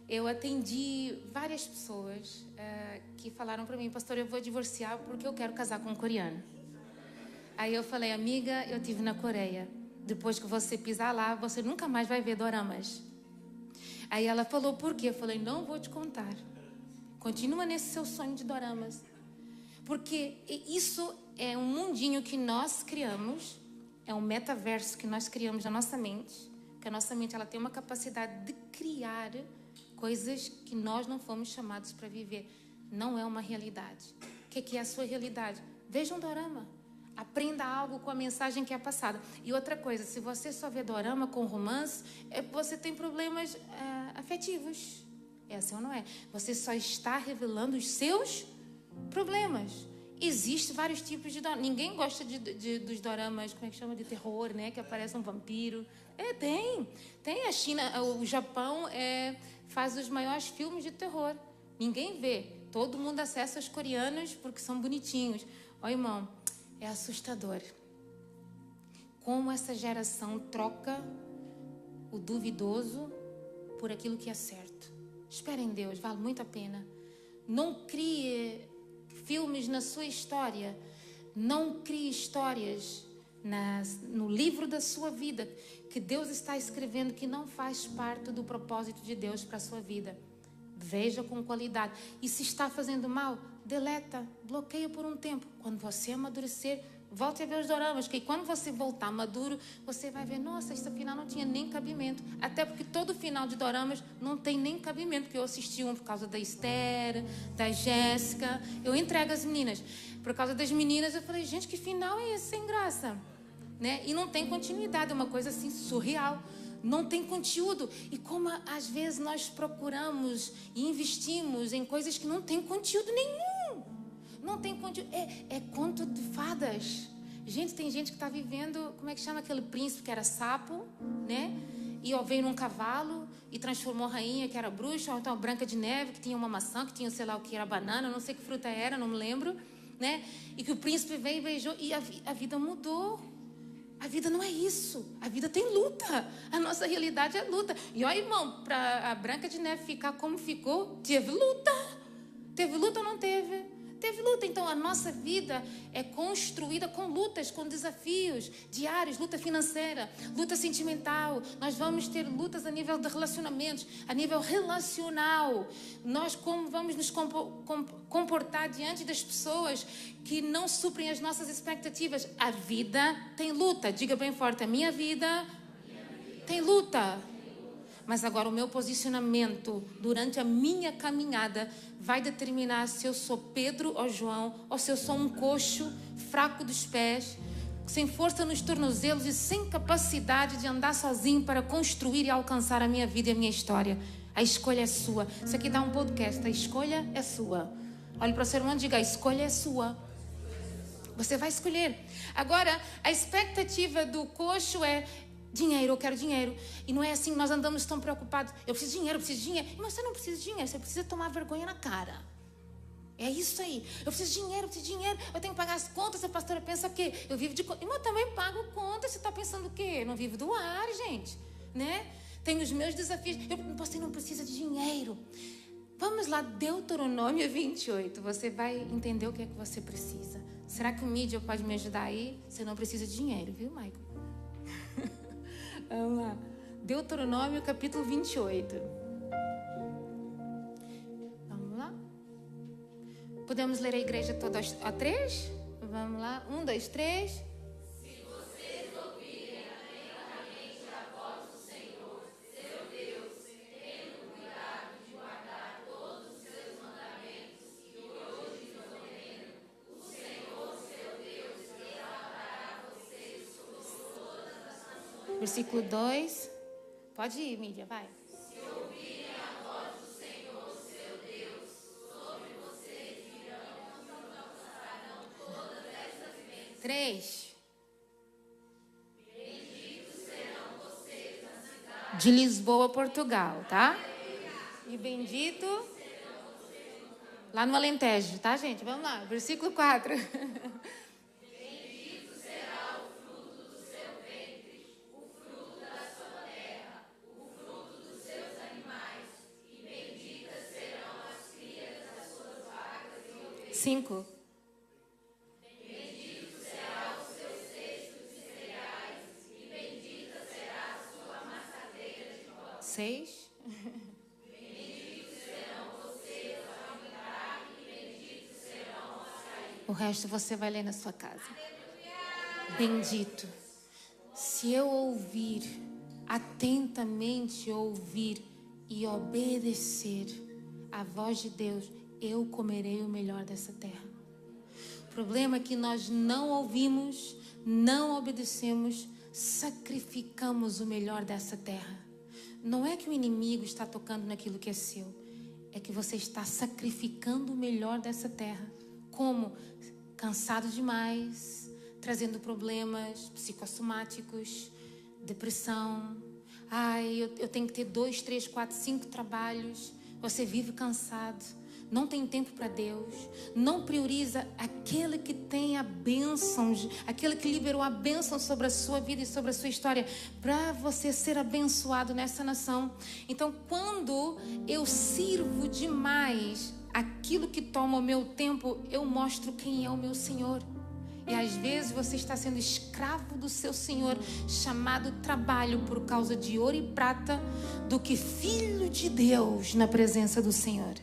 Eu atendi várias pessoas que falaram para mim, pastor, eu vou divorciar porque eu quero casar com um coreano. Aí eu falei, amiga, eu estive na Coreia. Depois que você pisar lá, você nunca mais vai ver doramas. Aí ela falou, por quê? Eu falei, não vou te contar. Continua nesse seu sonho de doramas. Porque isso é um mundinho que nós criamos, é um metaverso que nós criamos na nossa mente, que a nossa mente ela tem uma capacidade de criar coisas que nós não fomos chamados para viver. Não é uma realidade. O que é a sua realidade? Veja um dorama. Aprenda algo com a mensagem que é passada. E outra coisa, se você só vê dorama com romance, você tem problemas afetivos. É assim ou não é? Você só está revelando os seus problemas. Existem vários tipos de dorama. Ninguém gosta dos doramas, como é que chama? De terror, né? Que aparece um vampiro. Tem a China, o Japão faz os maiores filmes de terror. Ninguém vê. Todo mundo acessa os coreanos porque são bonitinhos. Ó, irmão, é assustador. Como essa geração troca o duvidoso por aquilo que é certo. Espere em Deus, vale muito a pena. Não crie filmes na sua história. Não crie histórias no livro da sua vida que Deus está escrevendo que não faz parte do propósito de Deus para a sua vida. Veja com qualidade. E se está fazendo mal, deleta, bloqueia por um tempo. Quando você amadurecer, volte a ver os doramas, que quando você voltar maduro, você vai ver, nossa, esse final não tinha nem cabimento. Até porque todo final de doramas não tem nem cabimento, porque eu assisti um por causa da Esther, da Jéssica. Eu entrego as meninas. Por causa das meninas, eu falei, gente, que final é esse sem graça? Né? E não tem continuidade, é uma coisa assim surreal. Não tem conteúdo. E como às vezes nós procuramos e investimos em coisas que não tem conteúdo nenhum. Não tem conteúdo. É conto de fadas. Gente, tem gente que está vivendo, como é que chama aquele príncipe que era sapo, né? E veio num cavalo e transformou a rainha que era bruxa, ou então a Branca de Neve, que tinha uma maçã, que tinha sei lá o que era banana, não sei que fruta era, não me lembro, né? E que o príncipe veio e beijou e a vida mudou. A vida não é isso. A vida tem luta. A nossa realidade é luta. E ó, irmão, para a Branca de Neve ficar como ficou, teve luta. Teve luta ou não teve? Teve luta. Então, a nossa vida é construída com lutas, com desafios diários, luta financeira, luta sentimental. Nós vamos ter lutas a nível de relacionamentos, a nível relacional. Nós como vamos nos comportar diante das pessoas que não suprem as nossas expectativas. A vida tem luta. Diga bem forte, a minha vida tem luta. Mas agora o meu posicionamento durante a minha caminhada vai determinar se eu sou Pedro ou João, ou se eu sou um coxo, fraco dos pés, sem força nos tornozelos e sem capacidade de andar sozinho para construir e alcançar a minha vida e a minha história. A escolha é sua. Isso aqui dá um podcast, a escolha é sua. Olhe para o seu irmão e diga, a escolha é sua. Você vai escolher. Agora, a expectativa do coxo é dinheiro, eu quero dinheiro. E não é assim, nós andamos tão preocupados. Eu preciso de dinheiro, eu preciso de dinheiro. Mas você não precisa de dinheiro, você precisa tomar vergonha na cara. É isso aí. Eu preciso de dinheiro, eu tenho que pagar as contas. A pastora pensa o quê? Eu vivo de conta. Eu também pago contas. Você está pensando o quê? Eu não vivo do ar, gente. Né? Tenho os meus desafios. Você não precisa de dinheiro. Vamos lá, Deuteronômio 28. Você vai entender o que é que você precisa. Será que o mídia pode me ajudar aí? Você não precisa de dinheiro, viu, Michael? Vamos lá. Deuteronômio capítulo 28. Vamos lá. Podemos ler a igreja toda a 3? Vamos lá. 1, 2, 3. Se vocês ouvirem atentamente a voz do Senhor, seu Deus, tendo cuidado de guardar todos os seus mandamentos que hoje lhes ordeno, o Senhor, seu Deus, exaltará vocês sobre todas as nações. Versículo 2. Pode ir, Mídia, vai. Se ouvirem a voz do Senhor, seu Deus, sobre vocês virão e alcançarão todas essas bênçãos. 3. Benditos serão vocês na cidade. De Lisboa, Portugal, tá? E bendito lá no Alentejo, tá, gente? Vamos lá. Versículo 4. Bendito será o fruto do seu ventre, o fruto da sua terra, o fruto dos seus animais, e benditas serão as crias das suas vacas e ovelhas. 5. Bendito será o seu cesto de cereais, e bendita será a sua amassadeira de pão. 6. Benditos serão vocês ao entrar, e benditos serão ao sair. O resto você vai ler na sua casa. Bendito. Se eu ouvir, atentamente ouvir e obedecer a voz de Deus, eu comerei o melhor dessa terra. O problema é que nós não ouvimos, não obedecemos, sacrificamos o melhor dessa terra. Não é que o inimigo está tocando naquilo que é seu, é que você está sacrificando o melhor dessa terra. Como? Cansado demais, trazendo problemas psicossomáticos, depressão. Eu tenho que ter 2, 3, 4, 5 trabalhos. Você vive cansado, não tem tempo para Deus, não prioriza aquele que tem a bênção, aquele que liberou a bênção sobre a sua vida e sobre a sua história, para você ser abençoado nessa nação. Então, quando eu sirvo demais aquilo que toma o meu tempo, eu mostro quem é o meu Senhor. E às vezes você está sendo escravo do seu Senhor, chamado trabalho por causa de ouro e prata, do que filho de Deus na presença do Senhor.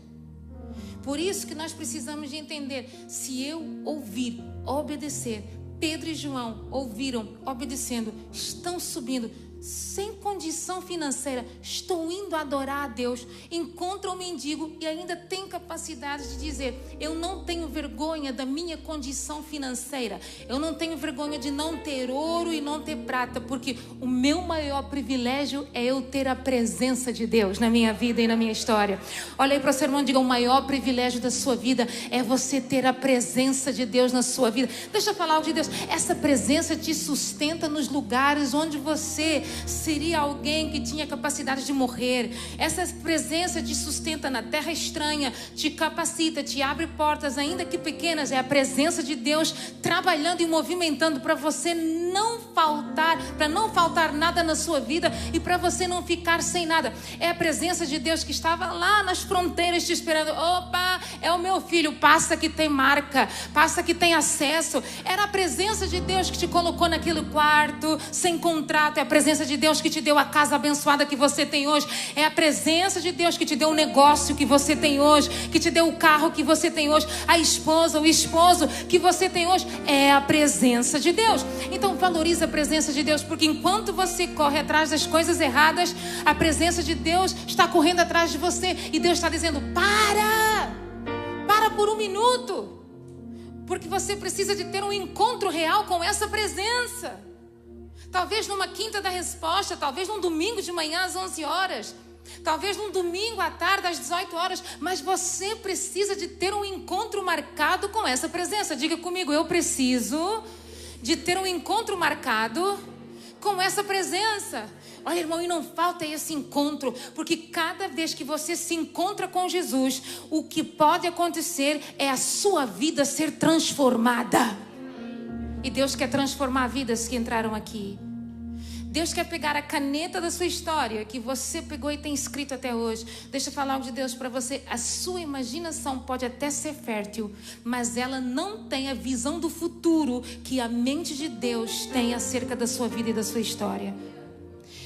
Por isso que nós precisamos de entender, se eu ouvir, obedecer, Pedro e João ouviram, obedecendo, estão subindo, sem condição financeira, estou indo adorar a Deus, encontram um mendigo e ainda tem capacidade de dizer, eu não tenho vergonha da minha condição financeira, eu não tenho vergonha de não ter ouro e não ter prata, porque o meu maior privilégio é eu ter a presença de Deus na minha vida e na minha história. Olha aí para o seu irmão e diga, o maior privilégio da sua vida é você ter a presença de Deus na sua vida. Deixa eu falar algo de Deus, essa presença te sustenta nos lugares onde você seria alguém que tinha capacidade de morrer. Essa presença te sustenta na terra estranha, te capacita, te abre portas, ainda que pequenas. É a presença de Deus trabalhando e movimentando para você não faltar, para não faltar nada na sua vida e para você não ficar sem nada. É a presença de Deus que estava lá nas fronteiras te esperando. Opa, é o meu filho, passa que tem marca, passa que tem acesso. Era a presença de Deus que te colocou naquele quarto sem contrato. É a presença de Deus que te deu a casa abençoada que você tem hoje. É a presença de Deus que te deu o negócio que você tem hoje, que te deu o carro que você tem hoje, a esposa, o esposo que você tem hoje. É a presença de Deus. Então valoriza a presença de Deus, porque enquanto você corre atrás das coisas erradas, a presença de Deus está correndo atrás de você e Deus está dizendo, para por um minuto, porque você precisa de ter um encontro real com essa presença. Talvez numa quinta da resposta, talvez num domingo de manhã às 11 horas, talvez num domingo à tarde às 18 horas, mas você precisa de ter um encontro marcado com essa presença. Diga comigo, eu preciso de ter um encontro marcado com essa presença. Olha, irmão, e não falta esse encontro, porque cada vez que você se encontra com Jesus, o que pode acontecer é a sua vida ser transformada. E Deus quer transformar vidas que entraram aqui. Deus quer pegar a caneta da sua história, que você pegou e tem escrito até hoje. Deixa eu falar algo de Deus para você. A sua imaginação pode até ser fértil, mas ela não tem a visão do futuro que a mente de Deus tem acerca da sua vida e da sua história.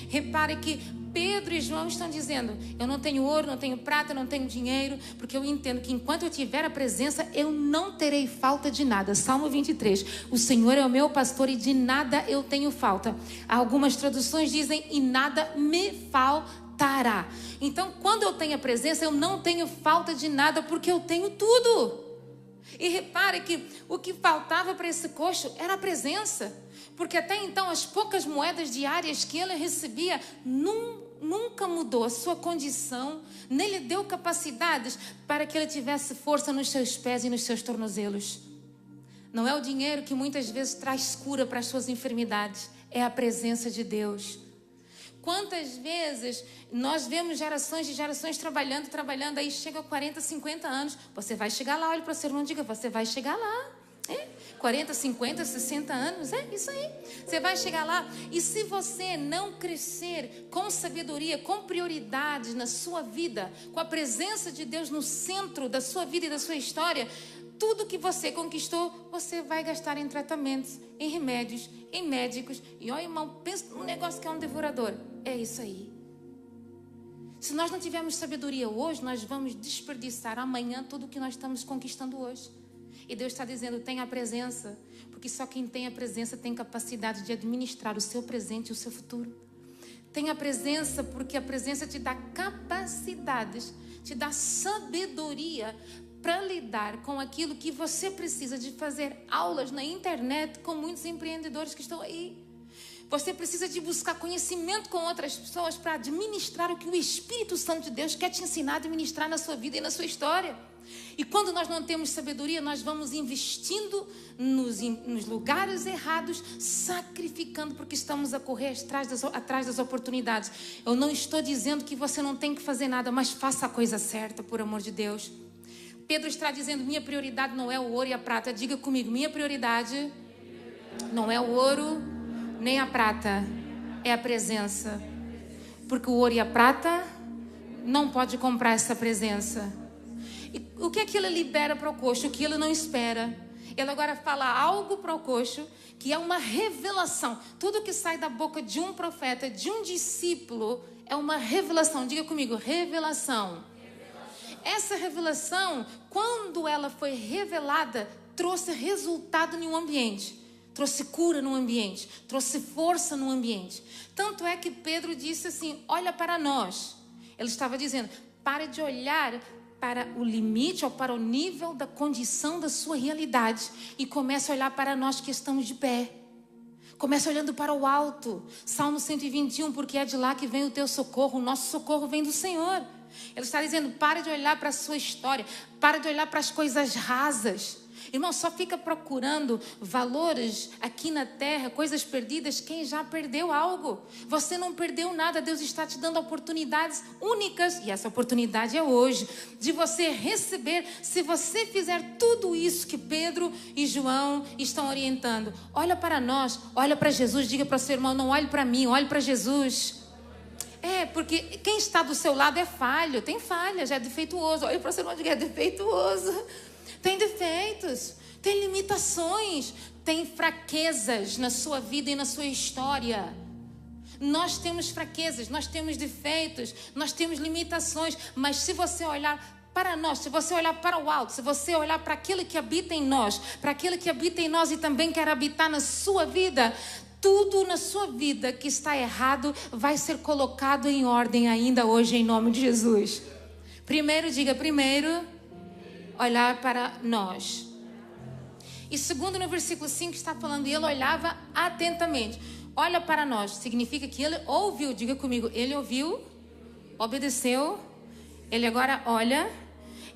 Repare que Pedro e João estão dizendo, eu não tenho ouro, não tenho prata, não tenho dinheiro, porque eu entendo que enquanto eu tiver a presença, eu não terei falta de nada. Salmo 23, o Senhor é o meu pastor e de nada eu tenho falta. Algumas traduções dizem, e nada me faltará. Então, quando eu tenho a presença, eu não tenho falta de nada, porque eu tenho tudo. E repare que o que faltava para esse coxo era a presença. Porque até então as poucas moedas diárias que ele recebia nunca mudou a sua condição, nem lhe deu capacidades para que ele tivesse força nos seus pés e nos seus tornozelos. Não é o dinheiro que muitas vezes traz cura para as suas enfermidades, é a presença de Deus. Quantas vezes nós vemos gerações de gerações trabalhando, aí chega 40, 50 anos, você vai chegar lá, olha para o seu irmão e diga, você vai chegar lá. 40, 50, 60 anos, é isso aí. Você vai chegar lá e se você não crescer com sabedoria, com prioridades na sua vida, com a presença de Deus no centro da sua vida e da sua história, tudo que você conquistou, você vai gastar em tratamentos, em remédios, em médicos. E olha, irmão, pensa num negócio que é um devorador. É isso aí. Se nós não tivermos sabedoria hoje, nós vamos desperdiçar amanhã tudo que nós estamos conquistando hoje. E Deus está dizendo, tenha a presença, porque só quem tem a presença tem capacidade de administrar o seu presente e o seu futuro. Tenha a presença, porque a presença te dá capacidades, te dá sabedoria para lidar com aquilo que você precisa de fazer aulas na internet com muitos empreendedores que estão aí. Você precisa de buscar conhecimento com outras pessoas para administrar o que o Espírito Santo de Deus quer te ensinar a administrar na sua vida e na sua história. E quando nós não temos sabedoria, nós vamos investindo nos lugares errados, sacrificando porque estamos a correr atrás das oportunidades. Eu não estou dizendo que você não tem que fazer nada, mas faça a coisa certa, por amor de Deus. Pedro está dizendo, minha prioridade não é o ouro e a prata. Diga comigo, minha prioridade não é o ouro nem a prata, é a presença. Porque o ouro e a prata não pode comprar essa presença. E o que é que ele libera para o coxo? O que ele não espera. Ele agora fala algo para o coxo que é uma revelação. Tudo que sai da boca de um profeta, de um discípulo, é uma revelação. Diga comigo, revelação. Essa revelação, quando ela foi revelada, trouxe resultado em um ambiente. Trouxe cura no ambiente, trouxe força no ambiente. Tanto é que Pedro disse assim, olha para nós. Ele estava dizendo, pare de olhar para o limite ou para o nível da condição da sua realidade e comece a olhar para nós que estamos de pé. Comece olhando para o alto. Salmo 121, porque é de lá que vem o teu socorro, o nosso socorro vem do Senhor. Ele está dizendo, pare de olhar para a sua história, pare de olhar para as coisas rasas. Irmão, só fica procurando valores aqui na terra, coisas perdidas, quem já perdeu algo. Você não perdeu nada, Deus está te dando oportunidades únicas, e essa oportunidade é hoje, de você receber, se você fizer tudo isso que Pedro e João estão orientando. Olha para nós, olha para Jesus, diga para o seu irmão, não olhe para mim, olhe para Jesus. Porque quem está do seu lado é falho, tem falha, já é defeituoso. Olha para o seu irmão, diga, é defeituoso. Tem defeitos, tem limitações, tem fraquezas na sua vida e na sua história. Nós temos fraquezas, nós temos defeitos, nós temos limitações. Mas se você olhar para nós, se você olhar para o alto, se você olhar para aquilo que habita em nós, para aquilo que habita em nós e também quer habitar na sua vida, tudo na sua vida que está errado vai ser colocado em ordem ainda hoje em nome de Jesus. Diga primeiro, olhar para nós. E segundo, no versículo 5 está falando, e ele olhava atentamente. Olha para nós, significa que ele ouviu, diga comigo, ele ouviu, obedeceu, ele agora olha.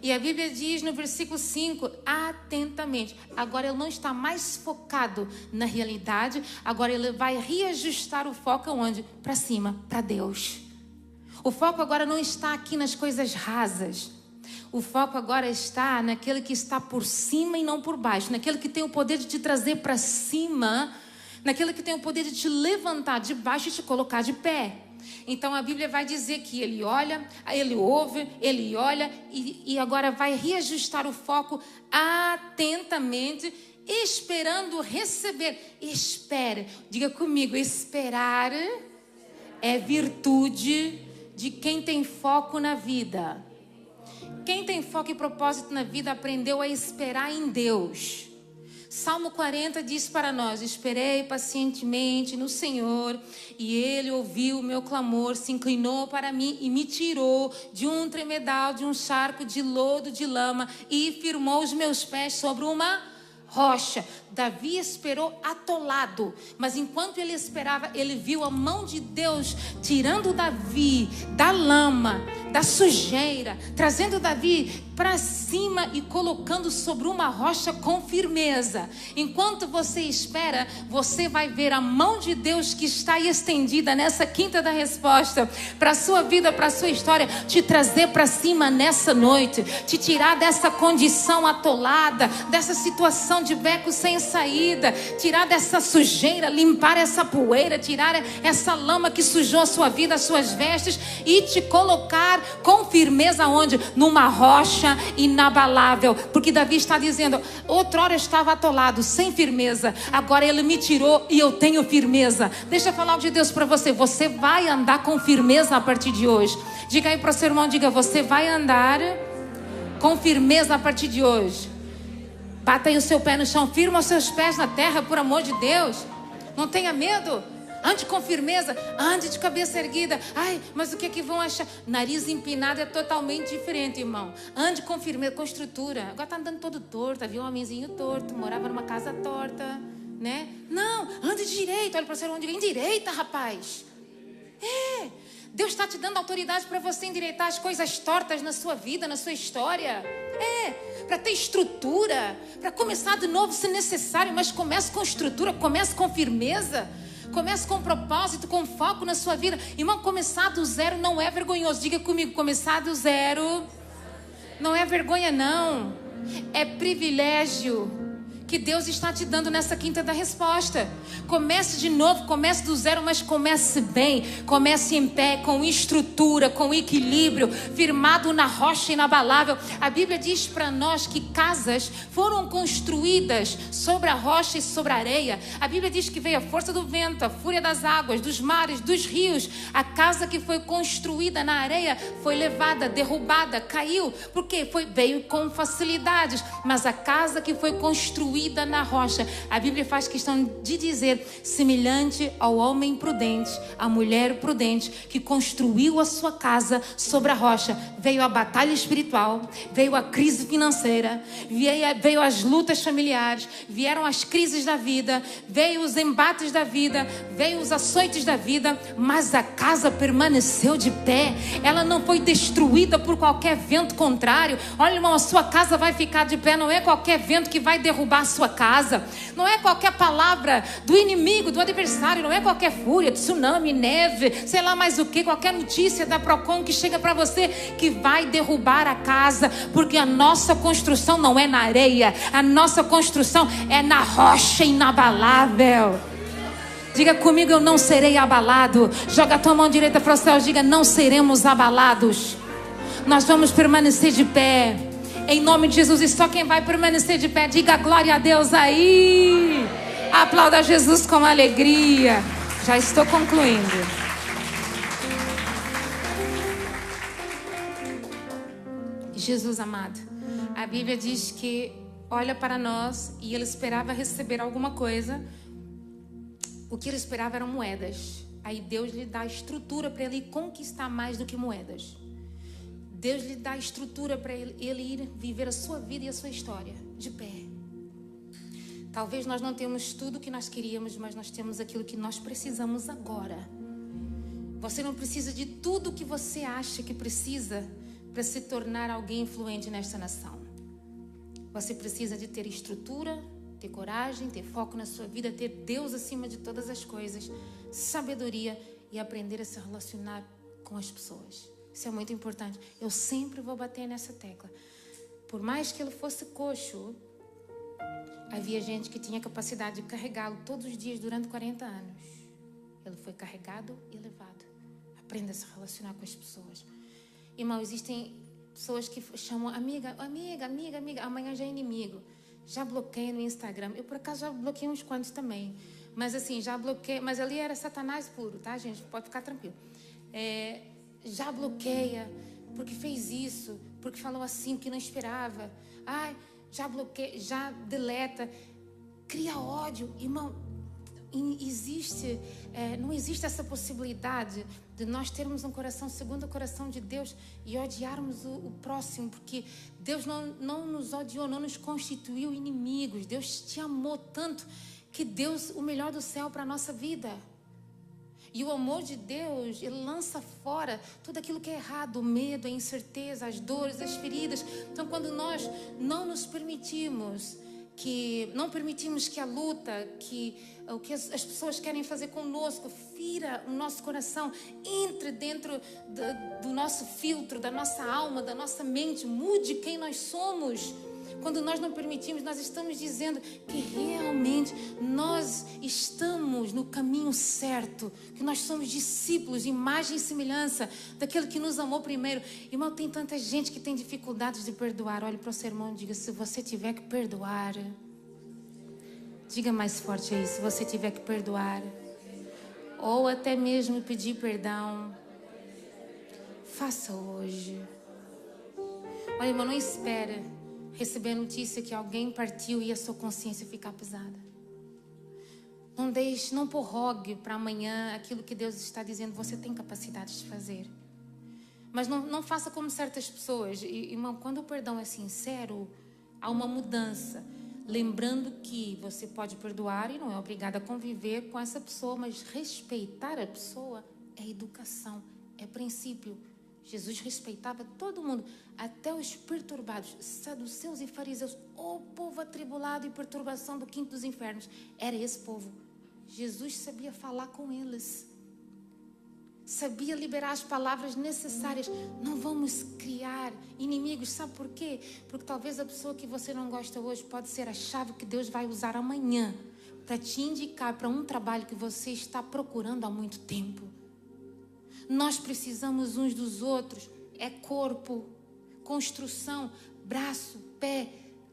E a Bíblia diz no versículo 5, atentamente. Agora ele não está mais focado na realidade, agora ele vai reajustar o foco aonde? Para cima, para Deus. O foco agora não está aqui nas coisas rasas. O foco agora está naquele que está por cima e não por baixo. Naquele que tem o poder de te trazer para cima. Naquele que tem o poder de te levantar de baixo e te colocar de pé. Então a Bíblia vai dizer que ele olha, ele ouve, ele olha e agora vai reajustar o foco atentamente, esperando receber. Espere, diga comigo, esperar é virtude de quem tem foco na vida. Quem tem foco e propósito na vida aprendeu a esperar em Deus. Salmo 40 diz para nós, esperei pacientemente no Senhor e Ele ouviu o meu clamor, se inclinou para mim e me tirou de um tremedal, de um charco de lodo, de lama e firmou os meus pés sobre uma rocha. Davi esperou atolado, mas enquanto ele esperava, ele viu a mão de Deus tirando Davi da lama, da sujeira, trazendo Davi para cima e colocando sobre uma rocha com firmeza. Enquanto você espera, você vai ver a mão de Deus que está estendida nessa quinta da resposta para a sua vida, para a sua história, te trazer para cima nessa noite, te tirar dessa condição atolada, dessa situação de beco sem saída, tirar dessa sujeira, limpar essa poeira, tirar essa lama que sujou a sua vida, as suas vestes e te colocar com firmeza onde? Numa rocha inabalável, porque Davi está dizendo, outrora eu estava atolado, sem firmeza, agora ele me tirou e eu tenho firmeza. Deixa eu falar algo de Deus para você, você vai andar com firmeza a partir de hoje. Diga aí para o seu irmão, diga, você vai andar com firmeza a partir de hoje. Bata aí o seu pé no chão, firma os seus pés na terra, por amor de Deus. Não tenha medo. Ande com firmeza, ande de cabeça erguida. Ai, mas o que é que vão achar? Nariz empinado é totalmente diferente, irmão. Ande com firmeza, com estrutura. Agora tá andando todo torto, viu um homenzinho torto, morava numa casa torta, né? Não, ande direito. Olha para você onde endireita, rapaz. Deus está te dando autoridade para você endireitar as coisas tortas na sua vida, na sua história. Para ter estrutura, para começar de novo se necessário, mas comece com estrutura, comece com firmeza, comece com propósito, com foco na sua vida. Irmão, começar do zero não é vergonhoso. Diga comigo, começar do zero não é vergonha não, é privilégio que Deus está te dando nessa quinta da resposta. Comece de novo, comece do zero, mas comece bem, comece em pé, com estrutura, com equilíbrio, firmado na rocha inabalável. A Bíblia diz para nós que casas foram construídas sobre a rocha e sobre a areia. A Bíblia diz que veio a força do vento, a fúria das águas, dos mares, dos rios. A casa que foi construída na areia foi levada, derrubada, caiu, porque veio com facilidades. Mas a casa que foi construída na rocha, a Bíblia faz questão de dizer, semelhante ao homem prudente, à mulher prudente, que construiu a sua casa sobre a rocha. Veio a batalha espiritual, veio a crise financeira, veio as lutas familiares, vieram as crises da vida, veio os embates da vida, veio os açoites da vida, mas a casa permaneceu de pé. Ela não foi destruída por qualquer vento contrário. Olha, irmão, a sua casa vai ficar de pé. Não é qualquer vento que vai derrubar a sua casa, não é qualquer palavra do inimigo, do adversário, não é qualquer fúria, tsunami, neve, sei lá mais o que, qualquer notícia da Procon que chega para você que vai derrubar a casa, porque a nossa construção não é na areia, a nossa construção é na rocha inabalável. Diga comigo, eu não serei abalado. Joga a tua mão direita para o céu, diga, não seremos abalados. Nós vamos permanecer de pé, em nome de Jesus. E só quem vai permanecer de pé, diga glória a Deus aí. Aplauda Jesus com alegria. Já estou concluindo. Jesus amado, a Bíblia diz que olha para nós e ele esperava receber alguma coisa. O que ele esperava eram moedas. Aí Deus lhe dá estrutura para ele conquistar mais do que moedas. Deus lhe dá estrutura para ele ir viver a sua vida e a sua história de pé. Talvez nós não temos tudo o que nós queríamos, mas nós temos aquilo que nós precisamos agora. Você não precisa de tudo o que você acha que precisa para se tornar alguém influente nesta nação. Você precisa de ter estrutura, ter coragem, ter foco na sua vida, ter Deus acima de todas as coisas, sabedoria e aprender a se relacionar com as pessoas. Isso é muito importante. Eu sempre vou bater nessa tecla. Por mais que ele fosse coxo, havia gente que tinha capacidade de carregá-lo todos os dias durante 40 anos. Ele foi carregado e levado. Aprenda a se relacionar com as pessoas. Irmão, existem pessoas que chamam amiga. Amanhã já é inimigo. Já bloqueei no Instagram. Eu, por acaso, já bloqueei uns quantos também. Mas assim, já bloqueei. Mas ali era Satanás puro, tá, gente? Pode ficar tranquilo. Já bloqueia, porque fez isso, porque falou assim, que não esperava. Ai, já bloqueia, já deleta. Cria ódio. Irmão, não existe essa possibilidade de nós termos um coração segundo o coração de Deus e odiarmos o próximo, porque Deus não nos odiou, não nos constituiu inimigos. Deus te amou tanto que deu o melhor do céu para a nossa vida. E o amor de Deus, ele lança fora tudo aquilo que é errado, o medo, a incerteza, as dores, as feridas. Então, quando nós não nos permitimos que a luta, o que as pessoas querem fazer conosco, fira o nosso coração, entre dentro do nosso filtro, da nossa alma, da nossa mente, mude quem nós somos. Quando nós não permitimos, nós estamos dizendo que realmente nós estamos no caminho certo, que nós somos discípulos, imagem e semelhança daquele que nos amou primeiro. Irmão, tem tanta gente que tem dificuldades de perdoar. Olhe para o seu irmão e diga, se você tiver que perdoar, diga mais forte aí, se você tiver que perdoar, ou até mesmo pedir perdão, faça hoje. Olha, irmão, não espera receber a notícia que alguém partiu e a sua consciência ficar pesada. Não prorrogue para amanhã aquilo que Deus está dizendo. Você tem capacidade de fazer. Mas não faça como certas pessoas. Irmão, quando o perdão é sincero, há uma mudança. Lembrando que você pode perdoar e não é obrigado a conviver com essa pessoa, mas respeitar a pessoa é educação, é princípio. Jesus respeitava todo mundo, até os perturbados, saduceus e fariseus, o povo atribulado e perturbação do quinto dos infernos. Era esse povo. Jesus sabia falar com eles. Sabia liberar as palavras necessárias. Não vamos criar inimigos. Sabe por quê? Porque talvez a pessoa que você não gosta hoje pode ser a chave que Deus vai usar amanhã para te indicar para um trabalho que você está procurando há muito tempo. Nós precisamos uns dos outros. É corpo, construção, braço, pé,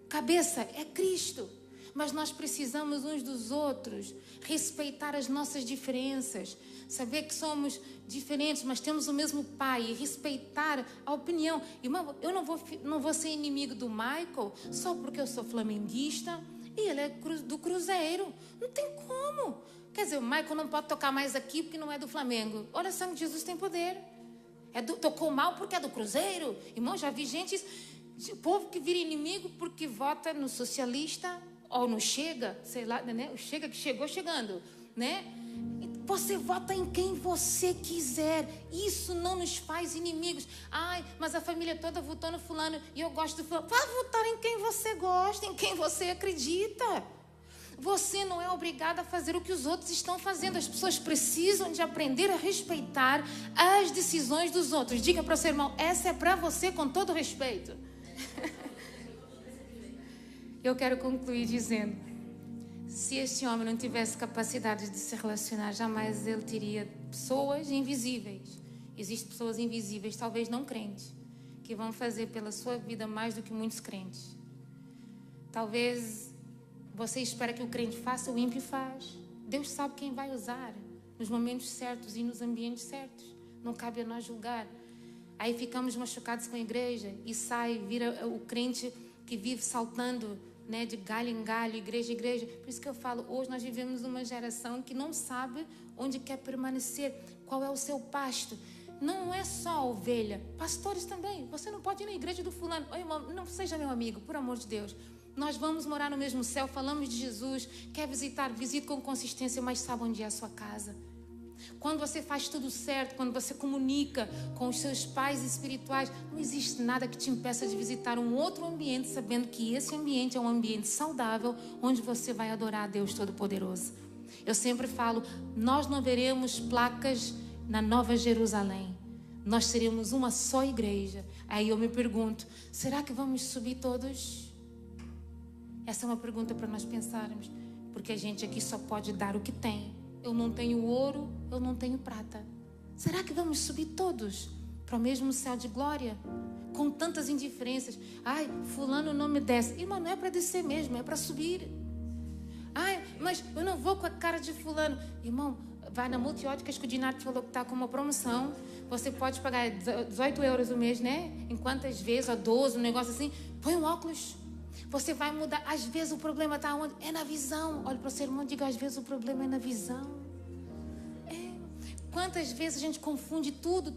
cabeça. É Cristo. Mas nós precisamos uns dos outros, respeitar as nossas diferenças, saber que somos diferentes, mas temos o mesmo Pai, e respeitar a opinião. Irmão, eu não vou ser inimigo do Michael só porque eu sou flamenguista e ele é do Cruzeiro. Não tem como. Quer dizer, o Michael não pode tocar mais aqui porque não é do Flamengo. Olha, o sangue de Jesus tem poder. Tocou mal porque é do Cruzeiro. Irmão, já vi gente, o povo que vira inimigo porque vota no socialista ou no Chega, sei lá, né? O Chega que chegou chegando, né? Você vota em quem você quiser. Isso não nos faz inimigos. Ai, mas a família toda votou no fulano e eu gosto do fulano. Vá votar em quem você gosta, em quem você acredita. Você não é obrigado a fazer o que os outros estão fazendo. As pessoas precisam de aprender a respeitar as decisões dos outros. Diga para o seu irmão, essa é para você com todo respeito. Eu quero concluir dizendo, se este homem não tivesse capacidade de se relacionar, jamais ele teria pessoas invisíveis. Existem pessoas invisíveis, talvez não crentes, que vão fazer pela sua vida mais do que muitos crentes. Talvez você espera que o crente faça, o ímpio faz. Deus sabe quem vai usar nos momentos certos e nos ambientes certos. Não cabe a nós julgar. Aí ficamos machucados com a igreja e vira o crente que vive saltando, né, de galho em galho, igreja em igreja. Por isso que eu falo, hoje nós vivemos uma geração que não sabe onde quer permanecer, qual é o seu pasto. Não é só a ovelha, pastores também. Você não pode ir na igreja do fulano. Oi, irmão, não seja meu amigo, por amor de Deus. Nós vamos morar no mesmo céu, falamos de Jesus. Quer visitar, visite com consistência, mas sabe onde é a sua casa. Quando você faz tudo certo, quando você comunica com os seus pais espirituais, não existe nada que te impeça de visitar um outro ambiente, sabendo que esse ambiente é um ambiente saudável, onde você vai adorar a Deus Todo-Poderoso. Eu sempre falo, nós não veremos placas na Nova Jerusalém. Nós seremos uma só igreja. Aí eu me pergunto, será que vamos subir todos? Essa é uma pergunta para nós pensarmos, porque a gente aqui só pode dar o que tem. Eu não tenho ouro, eu não tenho prata. Será que vamos subir todos para o mesmo céu de glória? Com tantas indiferenças. Ai, fulano não me desce. Irmão, não é para descer mesmo, é para subir. Ai, mas eu não vou com a cara de fulano. Irmão, vai na Multióticas que o Dinardo falou que está com uma promoção. Você pode pagar 18 euros o mês, né? Em quantas vezes, ou 12, um negócio assim. Põe um óculos. Você vai mudar. Às vezes o problema está onde? É na visão. Olha para o seu irmão e diga, às vezes o problema é na visão. Quantas vezes a gente confunde tudo.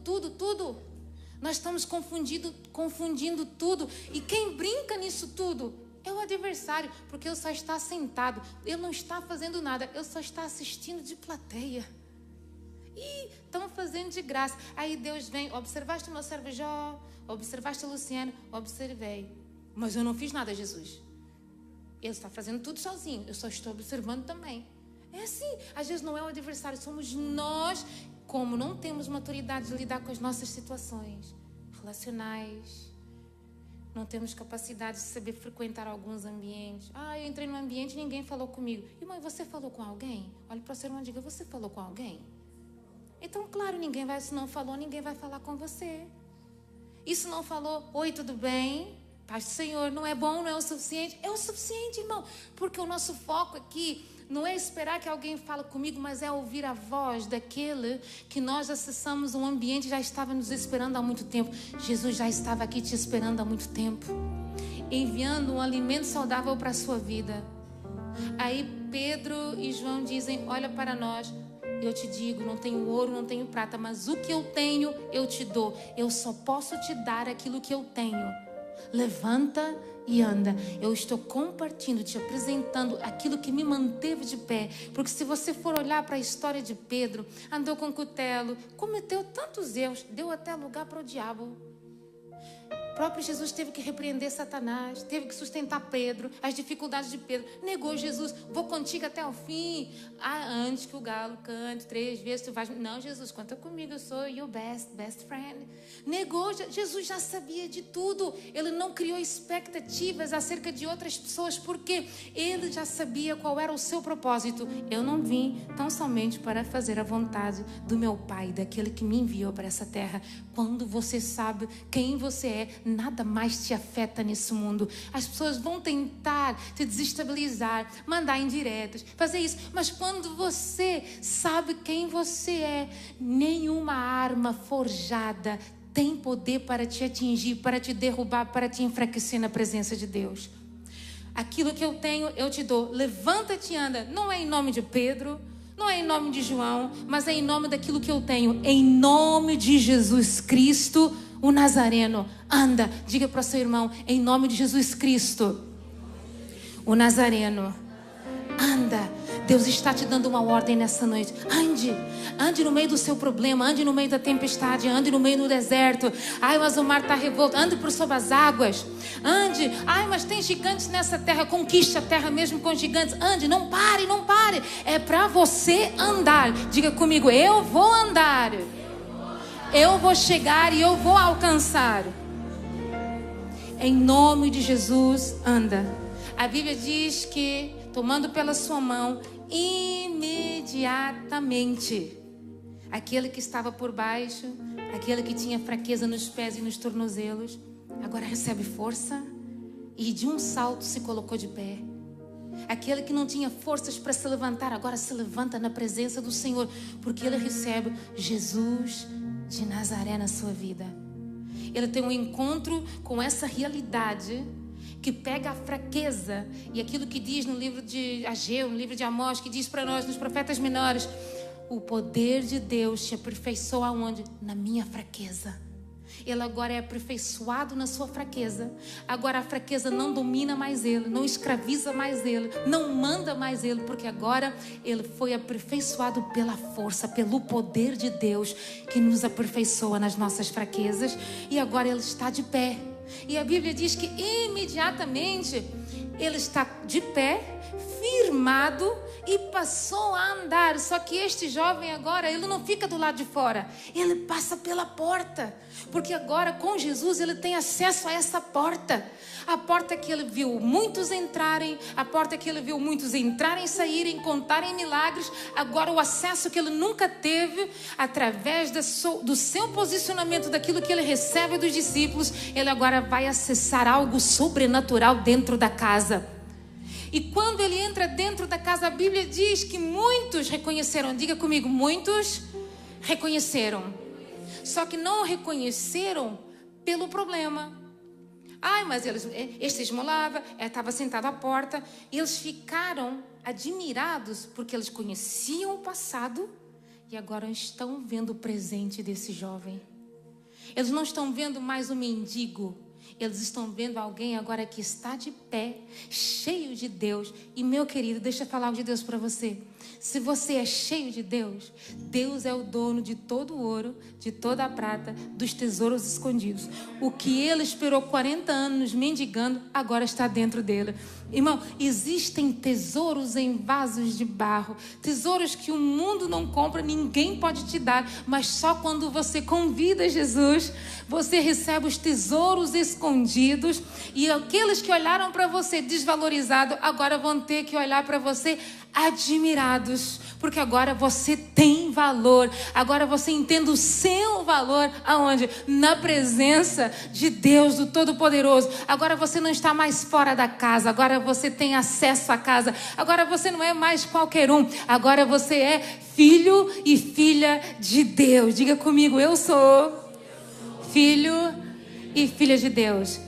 Nós estamos confundindo tudo. E quem brinca nisso tudo é o adversário, porque ele só está sentado. Ele não está fazendo nada, ele só está assistindo de plateia. E estão fazendo de graça. Aí Deus vem, observaste o meu servo Jó, observaste o Luciano, observei. Mas eu não fiz nada, Jesus. Ele está fazendo tudo sozinho, eu só estou observando também. É assim, às vezes não é o adversário, somos nós, como não temos maturidade de lidar com as nossas situações relacionais, não temos capacidade de saber frequentar alguns ambientes. Eu entrei num ambiente e ninguém falou comigo. Irmão, você falou com alguém? Olha para o seu irmão e diga, você falou com alguém? Então, claro, se não falou, ninguém vai falar com você. E se não falou, oi, tudo bem? Paz do Senhor, não é bom, não é o suficiente? É o suficiente, irmão, porque o nosso foco aqui não é esperar que alguém fale comigo, mas é ouvir a voz daquele que nós acessamos um ambiente, já estava nos esperando há muito tempo. Jesus já estava aqui te esperando há muito tempo, enviando um alimento saudável para a sua vida. Aí Pedro e João dizem: olha para nós, eu te digo, não tenho ouro, não tenho prata, mas o que eu tenho eu te dou. Eu só posso te dar aquilo que eu tenho. Levanta e anda. Eu estou compartilhando, te apresentando aquilo que me manteve de pé. Porque se você for olhar para a história de Pedro, andou com cutelo, cometeu tantos erros, deu até lugar para o diabo. O próprio Jesus teve que repreender Satanás, teve que sustentar Pedro, as dificuldades de Pedro. Negou Jesus: vou contigo até o fim. Antes que o galo cante 3 vezes, tu vais... Não, Jesus, conta comigo, eu sou your best friend. Negou, Jesus já sabia de tudo. Ele não criou expectativas acerca de outras pessoas, porque ele já sabia qual era o seu propósito. Eu não vim tão somente para fazer a vontade do meu Pai, daquele que me enviou para essa terra. Quando você sabe quem você é, nada mais te afeta nesse mundo. As pessoas vão tentar te desestabilizar, mandar indiretas, fazer isso. Mas quando você sabe quem você é, nenhuma arma forjada tem poder para te atingir, para te derrubar, para te enfraquecer na presença de Deus. Aquilo que eu tenho, eu te dou. Levanta-te e anda. Não é em nome de Pedro, não é em nome de João, mas é em nome daquilo que eu tenho. Em nome de Jesus Cristo, o Nazareno. Anda, diga para o seu irmão: em nome de Jesus Cristo, o Nazareno. Anda. Deus está te dando uma ordem nessa noite. Ande no meio do seu problema, ande no meio da tempestade, ande no meio do deserto. Ai, mas o mar está revolto. Ande por sobre as águas. Ande. Ai, mas tem gigantes nessa terra. Conquiste a terra mesmo com gigantes. Ande, não pare, não pare. É para você andar. Diga comigo: eu vou andar. Eu vou chegar e eu vou alcançar. Em nome de Jesus, anda. A Bíblia diz que, tomando pela sua mão, imediatamente, aquele que estava por baixo, aquele que tinha fraqueza nos pés e nos tornozelos, agora recebe força e de um salto se colocou de pé. Aquele que não tinha forças para se levantar, agora se levanta na presença do Senhor, porque ele recebe Jesus de Nazaré na sua vida. Ele tem um encontro com essa realidade que pega a fraqueza e aquilo que diz no livro de Ageu, no livro de Amós, que diz para nós nos profetas menores: o poder de Deus te aperfeiçoa aonde? Na minha fraqueza. Ele agora é aperfeiçoado na sua fraqueza. Agora a fraqueza não domina mais ele, não escraviza mais ele, não manda mais ele, porque agora ele foi aperfeiçoado pela força, pelo poder de Deus que nos aperfeiçoa nas nossas fraquezas. E agora ele está de pé. E a Bíblia diz que imediatamente ele está de pé, firmado, e passou a andar. Só que este jovem agora, ele não fica do lado de fora, ele passa pela porta, porque agora com Jesus ele tem acesso a essa porta. A porta que ele viu muitos entrarem, a porta que ele viu muitos entrarem, saírem, contarem milagres. Agora o acesso que ele nunca teve, através do seu posicionamento, daquilo que ele recebe dos discípulos, ele agora vai acessar algo sobrenatural dentro da casa. E quando ele entra dentro da casa, a Bíblia diz que muitos reconheceram. Diga comigo: muitos reconheceram. Só que não reconheceram pelo problema. Ai, mas este esmolava, estava sentado à porta. E eles ficaram admirados porque eles conheciam o passado e agora estão vendo o presente desse jovem. Eles não estão vendo mais um mendigo. Eles estão vendo alguém agora que está de pé, cheio de Deus. E meu querido, deixa eu falar algo de Deus para você. Se você é cheio de Deus, Deus é o dono de todo o ouro, de toda a prata, dos tesouros escondidos. O que ele esperou 40 anos mendigando, agora está dentro dele. Irmão, existem tesouros em vasos de barro, tesouros que o mundo não compra, ninguém pode te dar, mas só quando você convida Jesus, você recebe os tesouros escondidos. E aqueles que olharam para você desvalorizado, agora vão ter que olhar para você admirados, porque agora você tem valor. Agora você entende o seu valor aonde? Na presença de Deus, do Todo-Poderoso. Agora você não está mais fora da casa, agora você tem acesso à casa. Agora você não é mais qualquer um, agora você é filho e filha de Deus. Diga comigo: eu sou filho e filha de Deus.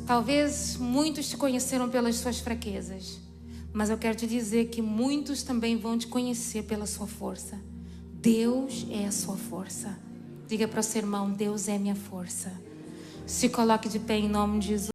Talvez muitos te conheceram pelas suas fraquezas. Mas eu quero te dizer que muitos também vão te conhecer pela sua força. Deus é a sua força. Diga para o seu irmão: Deus é minha força. Se coloque de pé em nome de Jesus.